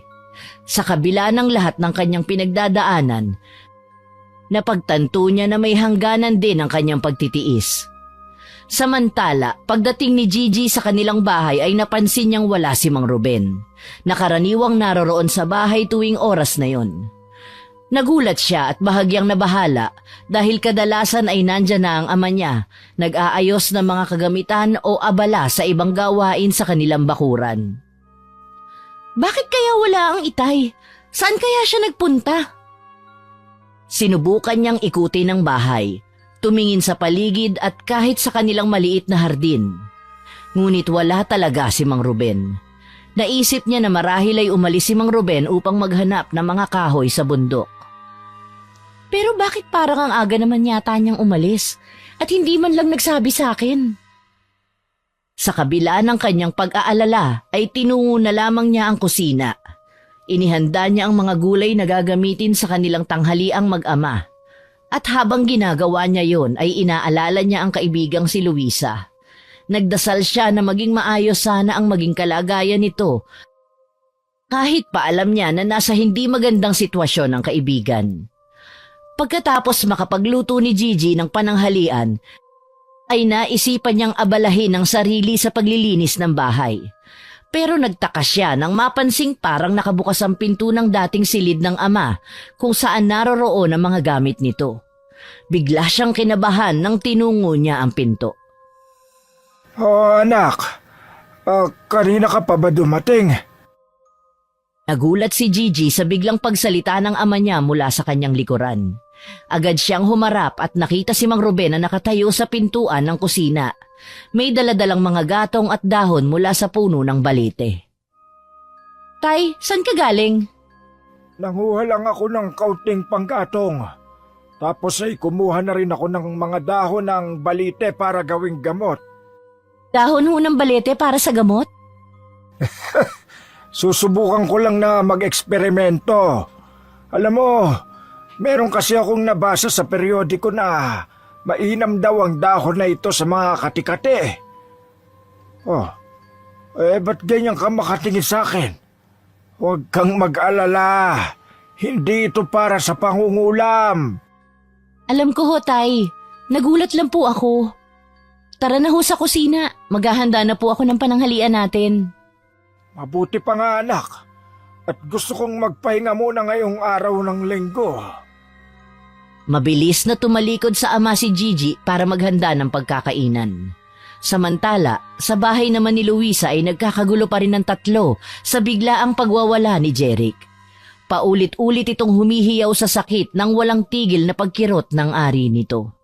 Sa kabila ng lahat ng kanyang pinagdadaanan, napagtanto niya na may hangganan din ang kanyang pagtitiis. Samantala, pagdating ni Gigi sa kanilang bahay ay napansin niyang wala si Mang Ruben. Nakaraniwang naroroon sa bahay tuwing oras na yon. Nagulat siya at bahagyang nabahala dahil kadalasan ay nandyan na ang ama niya, nag-aayos ng mga kagamitan o abala sa ibang gawain sa kanilang bakuran. Bakit kaya wala ang itay? Saan kaya siya nagpunta? Sinubukan niyang ikutin ang bahay. Tumingin sa paligid at kahit sa kanilang maliit na hardin. Ngunit wala talaga si Mang Ruben. Naisip niya na marahil ay umalis si Mang Ruben upang maghanap ng mga kahoy sa bundok. Pero bakit parang ang aga naman yata niyang umalis at hindi man lang nagsabi sa akin? Sa kabila ng kanyang pag-aalala ay tinungo na lamang niya ang kusina. Inihanda niya ang mga gulay na gagamitin sa kanilang tanghaliang mag-ama. At habang ginagawa niya yon ay inaalala niya ang kaibigang si Luisa. Nagdasal siya na maging maayos sana ang maging kalagayan nito. Kahit pa alam niya na nasa hindi magandang sitwasyon ang kaibigan. Pagkatapos makapagluto ni Gigi ng pananghalian, ay naisipan niyang abalahin ang sarili sa paglilinis ng bahay. Pero nagtaka siya nang mapansing parang nakabukas ang pinto ng dating silid ng ama kung saan naroroon ang mga gamit nito. Bigla siyang kinabahan nang tinungo niya ang pinto. Oh, anak. Kanina ka pa ba dumating? Nagulat si Gigi sa biglang pagsalita ng ama niya mula sa kanyang likuran. Agad siyang humarap at nakita si Mang Ruben na nakatayo sa pintuan ng kusina. May daladalang mga gatong at dahon mula sa puno ng balete. Tay, saan ka galing? Nanguha lang ako ng kaunting panggatong. Tapos ay kumuha na rin ako ng mga dahon ng balite para gawing gamot. Dahon ho ng balete para sa gamot? Susubukan ko lang na mag-eksperimento. Alam mo, meron kasi akong nabasa sa periodiko na mainam daw ang dahon na ito sa mga kati-kati. Oh, ba't ganyan ka makatingin sa akin? Huwag kang mag-alala. Hindi ito para sa pangungulam. Alam ko ho, Tay. Nagulat lang po ako. Tara na ho sa kusina. Maghahanda na po ako ng pananghalian natin. Mabuti pa nga, anak. At gusto kong magpahinga muna ngayong araw ng linggo. Mabilis na tumalikod sa ama si Gigi para maghanda ng pagkakainan. Samantala, sa bahay naman ni Luisa ay nagkakagulo pa rin ng tatlo sa biglaang pagwawala ni Jeric. Paulit-ulit itong humihiyaw sa sakit nang walang tigil na pagkirot ng ari nito.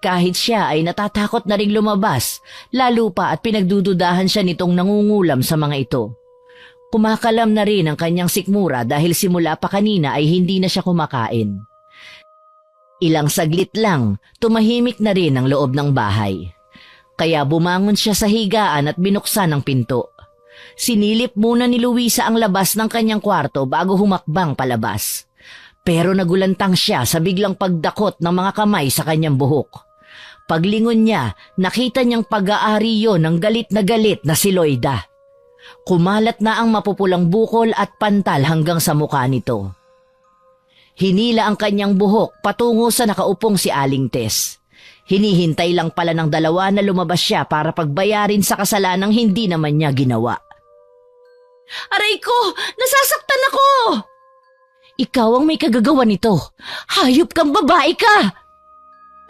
Kahit siya ay natatakot na ring lumabas, lalo pa at pinagdududahan siya nitong nangungulam sa mga ito. Kumakalam na rin ang kanyang sikmura dahil simula pa kanina ay hindi na siya kumakain. Ilang saglit lang, tumahimik na rin ang loob ng bahay. Kaya bumangon siya sa higaan at binuksan ang pinto. Sinilip muna ni Luisa ang labas ng kanyang kwarto bago humakbang palabas. Pero nagulantang siya sa biglang pagdakot ng mga kamay sa kanyang buhok. Paglingon niya, nakita niyang pag-aari yon ng galit na si Loida. Kumalat na ang mapupulang bukol at pantal hanggang sa mukha nito. Hinila ang kanyang buhok patungo sa nakaupong si Aling Tess. Hinihintay lang pala ng dalawa na lumabas siya para pagbayarin sa kasalanang hindi naman niya ginawa. Aray ko! Nasasaktan ako! Ikaw ang may kagagawa nito. Hayop kang babae ka!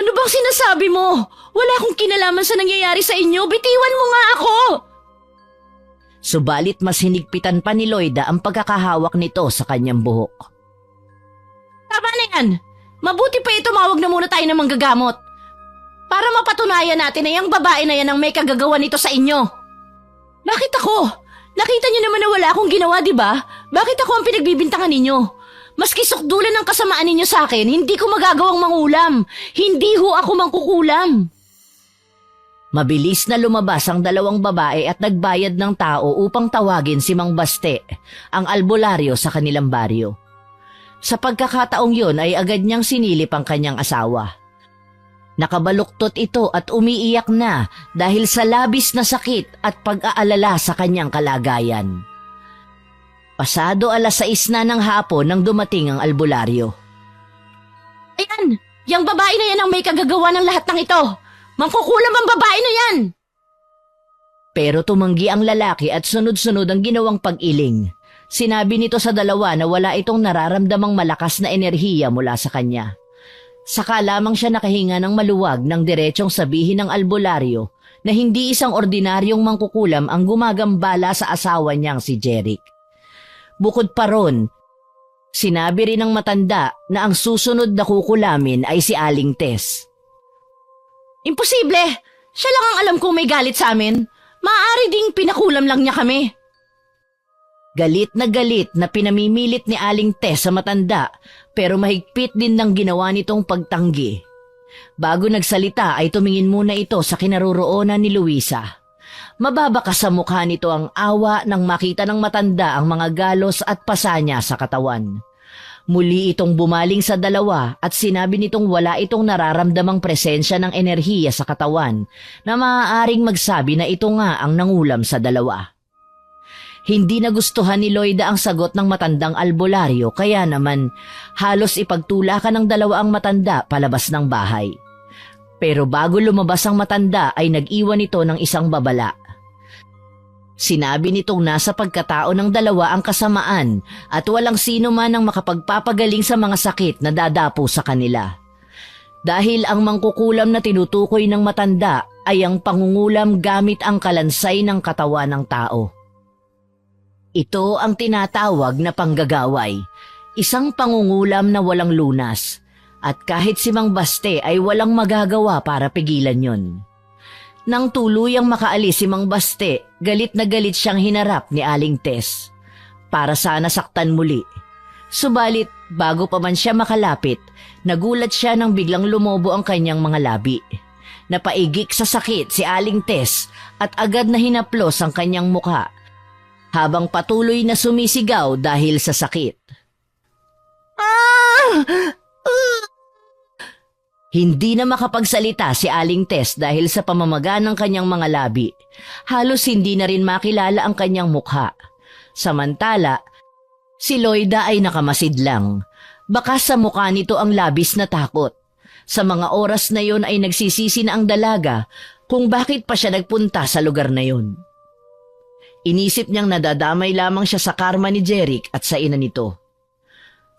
Ano bang sinasabi mo? Wala akong kinalaman sa nangyayari sa inyo. Bitiwan mo nga ako! Subalit mas hinigpitan pa ni Loida ang pagkakahawak nito sa kanyang buhok. Tama na yan! Mabuti pa tumawag na muna tayo ng manggagamot. Para mapatunayan natin na yung babae na yan ang may kagagawa nito sa inyo. Bakit ako? Nakita niyo naman na wala akong ginawa, di ba? Bakit ako ang pinagbibintangan ninyo? Maski sukdulan ng kasamaan ninyo sa akin, hindi ko magagawang mangulam. Hindi ho ako mangkukulam. Mabilis na lumabas ang dalawang babae at nagbayad ng tao upang tawagin si Mang Baste, ang albularyo sa kanilang baryo. Sa pagkakataong yon ay agad niyang sinilip ang kanyang asawa. Nakabaluktot ito at umiiyak na dahil sa labis na sakit at pag-aalala sa kanyang kalagayan. Pasado 6:00 na ng hapon nang dumating ang albularyo. Ayan! Yang babae na yan ang may kagagawa ng lahat ng ito! Mangkukulam ang babae na yan! Pero tumanggi ang lalaki at sunod-sunod ang ginawang pag-iling. Sinabi nito sa dalawa na wala itong nararamdamang malakas na enerhiya mula sa kanya. Saka lamang siya nakahinga ng maluwag nang diretsong sabihin ng albularyo na hindi isang ordinaryong mangkukulam ang gumagambala sa asawa niyang si Jeric. Bukod pa ron, sinabi rin ng matanda na ang susunod na kukulamin ay si Aling Tess. Imposible! Siya lang ang alam kong may galit sa amin. Maaari ding pinakulam lang niya kami. Galit na pinamimilit ni Aling Tess sa matanda pero mahigpit din ng ginawa nitong pagtanggi. Bago nagsalita ay tumingin muna ito sa kinaroroonan ni Luisa. Mababa sa mukha nito ang awa nang makita ng matanda ang mga galos at pasa niya sa katawan. Muli itong bumaling sa dalawa at sinabi nitong wala itong nararamdamang presensya ng enerhiya sa katawan na maaaring magsabi na ito nga ang nangulam sa dalawa. Hindi nagustuhan ni Loida ang sagot ng matandang albularyo kaya naman halos ipagtulakan ng dalawa ang matanda palabas ng bahay. Pero bago lumabas ang matanda ay nag-iwan ito ng isang babala. Sinabi nitong nasa pagkatao ng dalawa ang kasamaan at walang sino man ang makapagpapagaling sa mga sakit na dadapo sa kanila. Dahil ang mangkukulam na tinutukoy ng matanda ay ang pangungulam gamit ang kalansay ng katawan ng tao. Ito ang tinatawag na panggagaway, isang pangungulam na walang lunas at kahit si Mang Baste ay walang magagawa para pigilan yon. Nang tuluyang makaalis si Mang Baste, galit na galit siyang hinarap ni Aling Tess. Para sana saktan muli. Subalit, bago pa man siya makalapit, nagulat siya nang biglang lumobo ang kanyang mga labi. Napaigik sa sakit si Aling Tess at agad na hinaplos ang kanyang mukha, habang patuloy na sumisigaw dahil sa sakit. Hindi na makapagsalita si Aling Tess dahil sa pamamaga ng kanyang mga labi. Halos hindi na rin makilala ang kanyang mukha. Samantala, si Loida ay nakamasid lang. Baka sa mukha nito ang labis na takot. Sa mga oras na yon ay nagsisisi na ang dalaga kung bakit pa siya nagpunta sa lugar na yon. Inisip niyang nadadamay lamang siya sa karma ni Jeric at sa ina nito.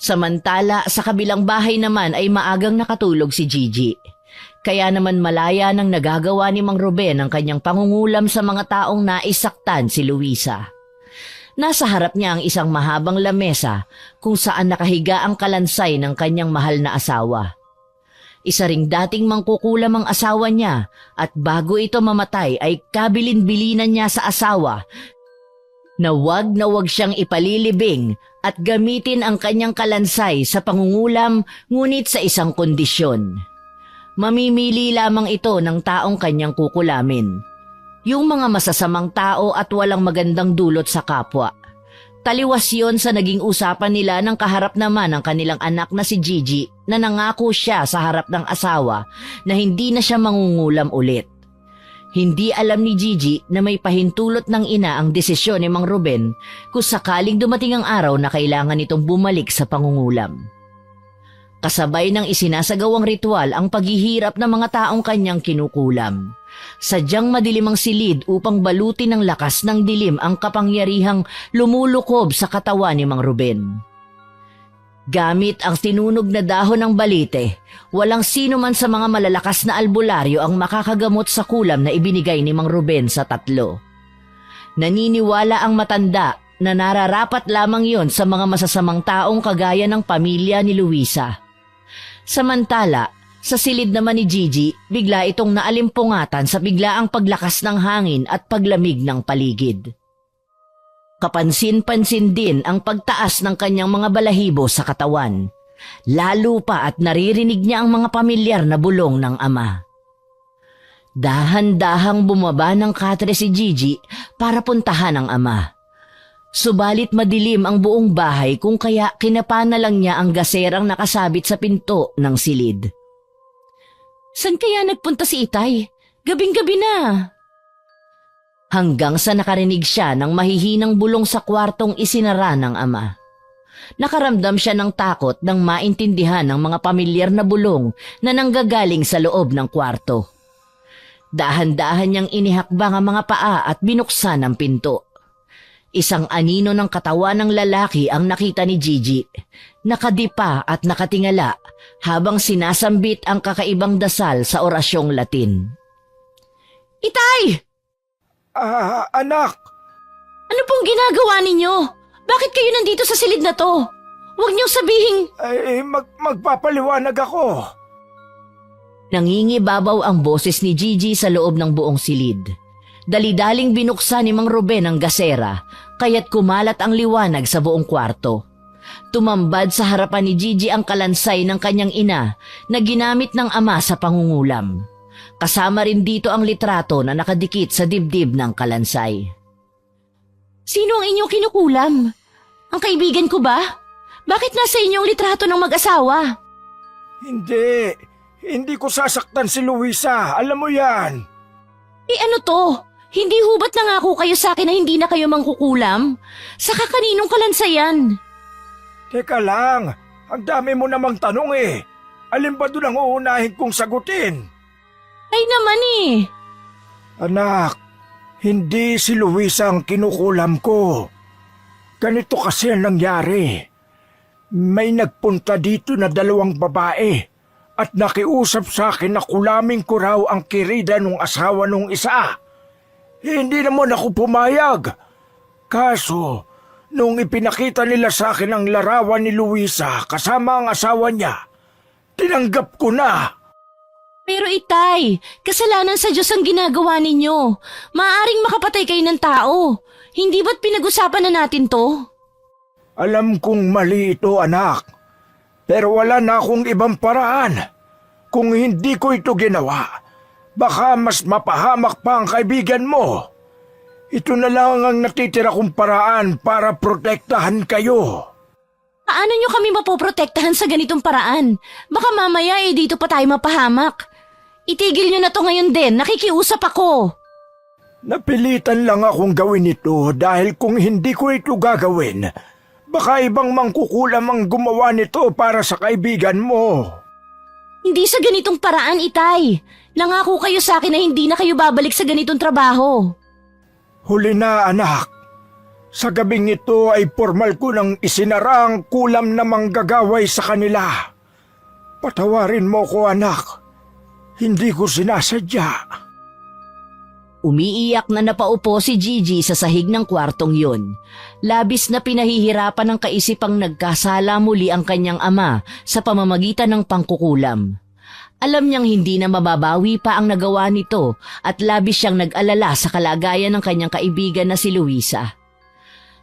Samantala, sa kabilang bahay naman ay maagang nakatulog si Gigi. Kaya naman malaya nang nagagawa ni Mang Ruben ang kanyang pangungulam sa mga taong naisaktan si Luisa. Nasa harap niya ang isang mahabang lamesa kung saan nakahiga ang kalansay ng kanyang mahal na asawa. Isa ring dating mangkukulam ang asawa niya at bago ito mamatay ay kabilin-bilinan niya sa asawa na wag siyang ipalilibing at gamitin ang kanyang kalansay sa pangungulam ngunit sa isang kondisyon. Mamimili lamang ito ng taong kanyang kukulamin. Yung mga masasamang tao at walang magandang dulot sa kapwa. Taliwas yon sa naging usapan nila ng kaharap naman ng kanilang anak na si Gigi na nangako siya sa harap ng asawa na hindi na siya mangungulam ulit. Hindi alam ni Gigi na may pahintulot ng ina ang desisyon ni Mang Ruben kung sakaling dumating ang araw na kailangan nitong bumalik sa pangungulam. Kasabay ng isinasagawang ritual ang paghihirap ng mga taong kanyang kinukulam. Sadyang madilim ang silid upang balutin ng lakas ng dilim ang kapangyarihang lumulukob sa katawan ni Mang Ruben. Gamit ang tinunog na dahon ng balite, walang sino man sa mga malalakas na albularyo ang makakagamot sa kulam na ibinigay ni Mang Ruben sa tatlo. Naniniwala ang matanda na nararapat lamang yon sa mga masasamang taong kagaya ng pamilya ni Luisa. Samantala, sa silid naman ni Gigi, bigla itong naalimpungatan sa biglaang paglakas ng hangin at paglamig ng paligid. Kapansin-pansin din ang pagtaas ng kanyang mga balahibo sa katawan. Lalo pa at naririnig niya ang mga pamilyar na bulong ng ama. Dahan-dahang bumaba ng katre si Gigi para puntahan ang ama. Subalit madilim ang buong bahay kung kaya kinapa na lang niya ang gaserang nakasabit sa pinto ng silid. San kaya nagpunta si Itay? Gabing-gabi na. Hanggang sa nakarinig siya ng mahihinang bulong sa kwartong isinara ng ama. Nakaramdam siya ng takot nang maintindihan ng mga pamilyar na bulong na nanggagaling sa loob ng kwarto. Dahan-dahan niyang inihakbang ang mga paa at binuksan ang pinto. Isang anino ng katawan ng lalaki ang nakita ni Gigi, nakadipa at nakatingala habang sinasambit ang kakaibang dasal sa orasyong Latin. Itay! Anak! Ano pong ginagawa ninyo? Bakit kayo nandito sa silid na to? Huwag niyong sabihing... Magpapaliwanag ako. Nangingibabaw ang boses ni Gigi sa loob ng buong silid. Dali-daling binuksan ni Mang Ruben ang gasera, kaya't kumalat ang liwanag sa buong kwarto. Tumambad sa harapan ni Gigi ang kalansay ng kanyang ina na ginamit ng ama sa pangungulam. Kasama rin dito ang litrato na nakadikit sa dibdib ng kalansay. Sino ang inyong kinukulam? Ang kaibigan ko ba? Bakit nasa inyong litrato ng mag-asawa? Hindi ko sasaktan si Luisa, alam mo yan. Ano to? Hindi hubat nangako kayo sa akin na hindi na kayo mangkukulam? Saka kaninong kalansayan? Teka lang, ang dami mo namang tanong eh. Alin ba doon ang uunahin kong sagutin? Ay naman eh. Anak, hindi si Luisa ang kinukulam ko. Ganito kasi ang nangyari. May nagpunta dito na 2 babae at nakiusap sa akin na kulamin ko raw ang kirida ng asawa nung isa. Hindi naman ako pumayag. Kaso, nung ipinakita nila sa akin ang larawan ni Luisa kasama ang asawa niya, tinanggap ko na. Pero itay, kasalanan sa Diyos ang ginagawa ninyo. Maaring makapatay kayo ng tao. Hindi ba't pinag-usapan na natin to? Alam kong mali ito, anak. Pero wala na akong ibang paraan. Kung hindi ko ito ginawa, baka mas mapahamak pa ang kaibigan mo. Ito na lang ang natitira kong paraan para protektahan kayo. Paano nyo kami mapoprotektahan sa ganitong paraan? Baka mamaya dito pa tayo mapahamak. Itigil nyo na to ngayon din, nakikiusap ako. Napilitan lang akong gawin ito dahil kung hindi ko ito gagawin, baka ibang mangkukulam ang gumawa nito para sa kaibigan mo. Hindi sa ganitong paraan, itay. Nangako kayo sa akin na hindi na kayo babalik sa ganitong trabaho. Huli na, anak. Sa gabing ito ay formal ko nang isinara ang kulam na manggagaway sa kanila. Patawarin mo ko, anak. Hindi ko sinasadya. Umiiyak na napaupo si Gigi sa sahig ng kwartong yun. Labis na pinahihirapan ng kaisipang nagkasala muli ang kanyang ama sa pamamagitan ng pangkukulam. Alam niyang hindi na mababawi pa ang nagawa nito at labis siyang nag-alala sa kalagayan ng kanyang kaibigan na si Luisa.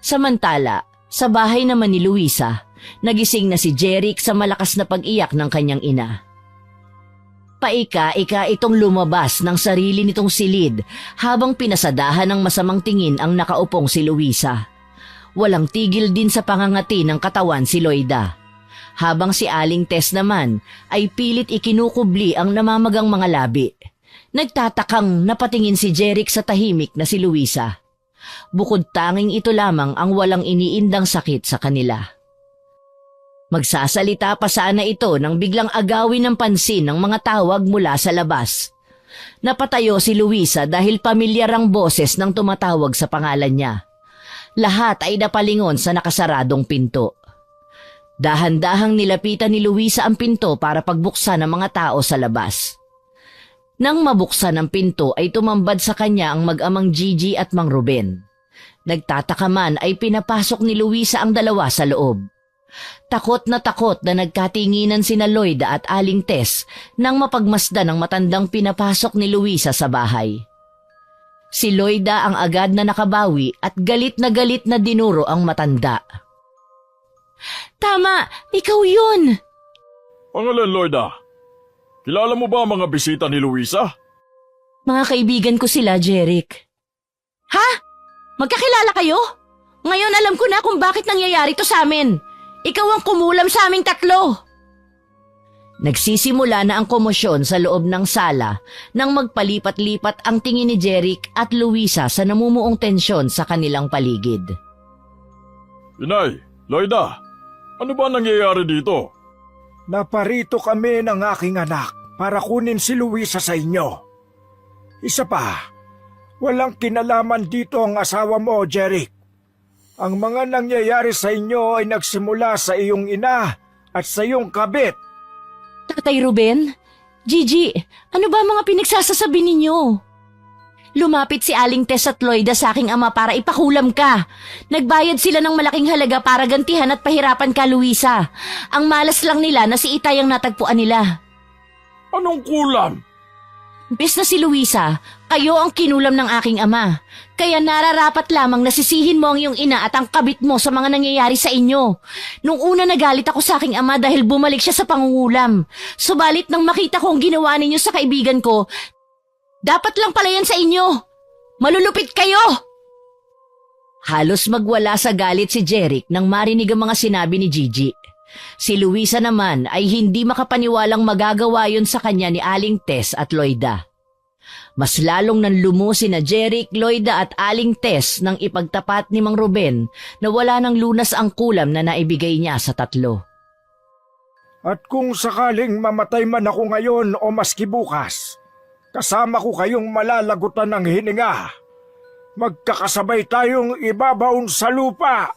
Samantala, sa bahay naman ni Luisa, nagising na si Jeric sa malakas na pag-iyak ng kanyang ina. Paika-ika itong lumabas ng sarili nitong silid habang pinasadahan ng masamang tingin ang nakaupong si Luisa. Walang tigil din sa pangangati ng katawan si Loida. Habang si Aling Tess naman ay pilit ikinukubli ang namamagang mga labi. Nagtatakang napatingin si Jeric sa tahimik na si Luisa. Bukod tanging ito lamang ang walang iniindang sakit sa kanila. Magsasalita pa sana ito nang biglang agawin ng pansin ng mga tawag mula sa labas. Napatayo si Luisa dahil pamilyar ang boses ng tumatawag sa pangalan niya. Lahat ay napalingon sa nakasaradong pinto. Dahan-dahang nilapitan ni Luisa ang pinto para pagbuksan ng mga tao sa labas. Nang mabuksan ang pinto ay tumambad sa kanya ang mag-amang Gigi at Mang Ruben. Nagtataka man ay pinapasok ni Luisa ang dalawa sa loob. Takot na nagkatinginan sina Loida at Aling Tess nang mapagmasdan ng matandang pinapasok ni Luisa sa bahay. Si Loida ang agad na nakabawi at galit na dinuro ang matanda. Tama, ikaw yun! Pangalan, Loida. Kilala mo ba ang mga bisita ni Luisa? Mga kaibigan ko sila, Jeric. Ha? Magkakilala kayo? Ngayon alam ko na kung bakit nangyayari to sa amin. Ikaw ang kumulam sa aming tatlo. Nagsisimula na ang komosyon sa loob ng sala nang magpalipat-lipat ang tingin ni Jeric at Luisa sa namumuong tensyon sa kanilang paligid. Inay, Loida, ano ba nangyayari dito? Naparito kami ng aking anak para kunin si Luisa sa inyo. Isa pa, walang kinalaman dito ang asawa mo, Jeric. Ang mga nangyayari sa inyo ay nagsimula sa iyong ina at sa iyong kabit. Tatay Ruben, Gigi, ano ba mga pinagsasasabi ninyo? Lumapit si Aling Tess at Loida sa aking ama para ipakulam ka. Nagbayad sila ng malaking halaga para gantihan at pahirapan ka, Luisa. Ang malas lang nila na si Itay ang natagpuan nila. Anong kulam? Imbes na si Luisa, kayo ang kinulam ng aking ama. Kaya nararapat lamang nasisihin mo ang iyong ina at ang kabit mo sa mga nangyayari sa inyo. Nung una nagalit ako sa aking ama dahil bumalik siya sa pangungulam. Subalit nang makita ko ang ginawa ninyo sa kaibigan ko, dapat lang pala yan sa inyo. Malulupit kayo! Halos magwala sa galit si Jeric nang marinig ang mga sinabi ni Gigi. Si Luisa naman ay hindi makapaniwalang magagawa yun sa kanya ni Aling Tess at Loida. Mas lalong nanlumo sina Jeric, Loida at Aling Tess nang ipagtapat ni Mang Ruben na wala ng lunas ang kulam na naibigay niya sa tatlo. At kung sakaling mamatay man ako ngayon o maski bukas, kasama ko kayong malalagutan ng hininga. Magkakasabay tayong ibabaon sa lupa.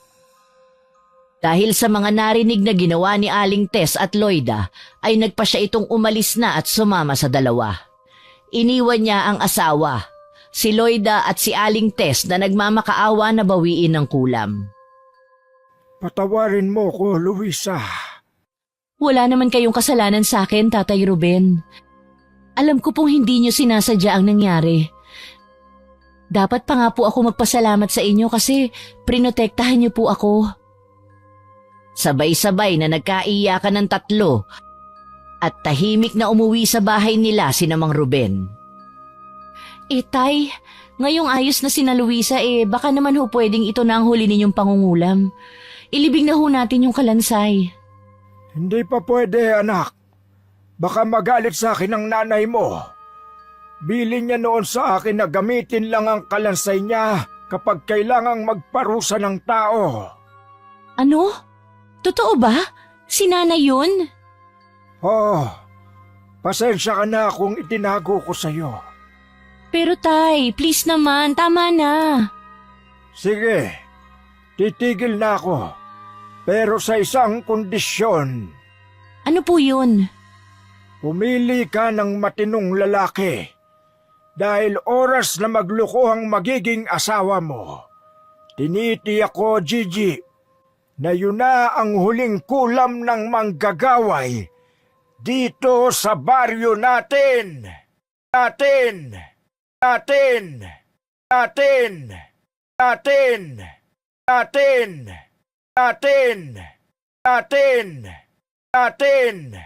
Dahil sa mga narinig na ginawa ni Aling Tess at Loida, ay nagpa siya itong umalis na at sumama sa dalawa. Iniwan niya ang asawa, si Loida at si Aling Tess na nagmamakaawa na bawiin ng kulam. Patawarin mo ko, Luisa. Wala naman kayong kasalanan sa akin, Tatay Ruben. Alam ko pong hindi niyo sinasadya ang nangyari. Dapat pa nga po ako magpasalamat sa inyo kasi prinotektahan niyo po ako. Sabay-sabay na nagkaiyakan ng tatlo at tahimik na umuwi sa bahay nila sina Mang Ruben. Tay, ngayong ayos na sina Luisa baka naman ho pwedeng ito na ang huli ninyong pangungulam. Ilibing na ho natin yung kalansay. Hindi pa pwede, anak. Baka magalit sa akin ang nanay mo. Bilin niya noon sa akin na gamitin lang ang kalansay niya kapag kailangang magparusa ng tao. Ano? Totoo ba? Si nanay yun? Oh, pasensya ka na kung itinago ko sa'yo. Pero tay, please naman, tama na. Sige, titigil na ako. Pero sa isang kondisyon. Ano po yun? Pumili ka ng matinong lalaki. Dahil oras na magluko ang magiging asawa mo. Tinitiyak ko, Gigi, na yun na ang huling kulam ng manggagaway dito sa baryo natin. Natin! Natin! Natin! Natin! Natin! Natin! Natin! Natin!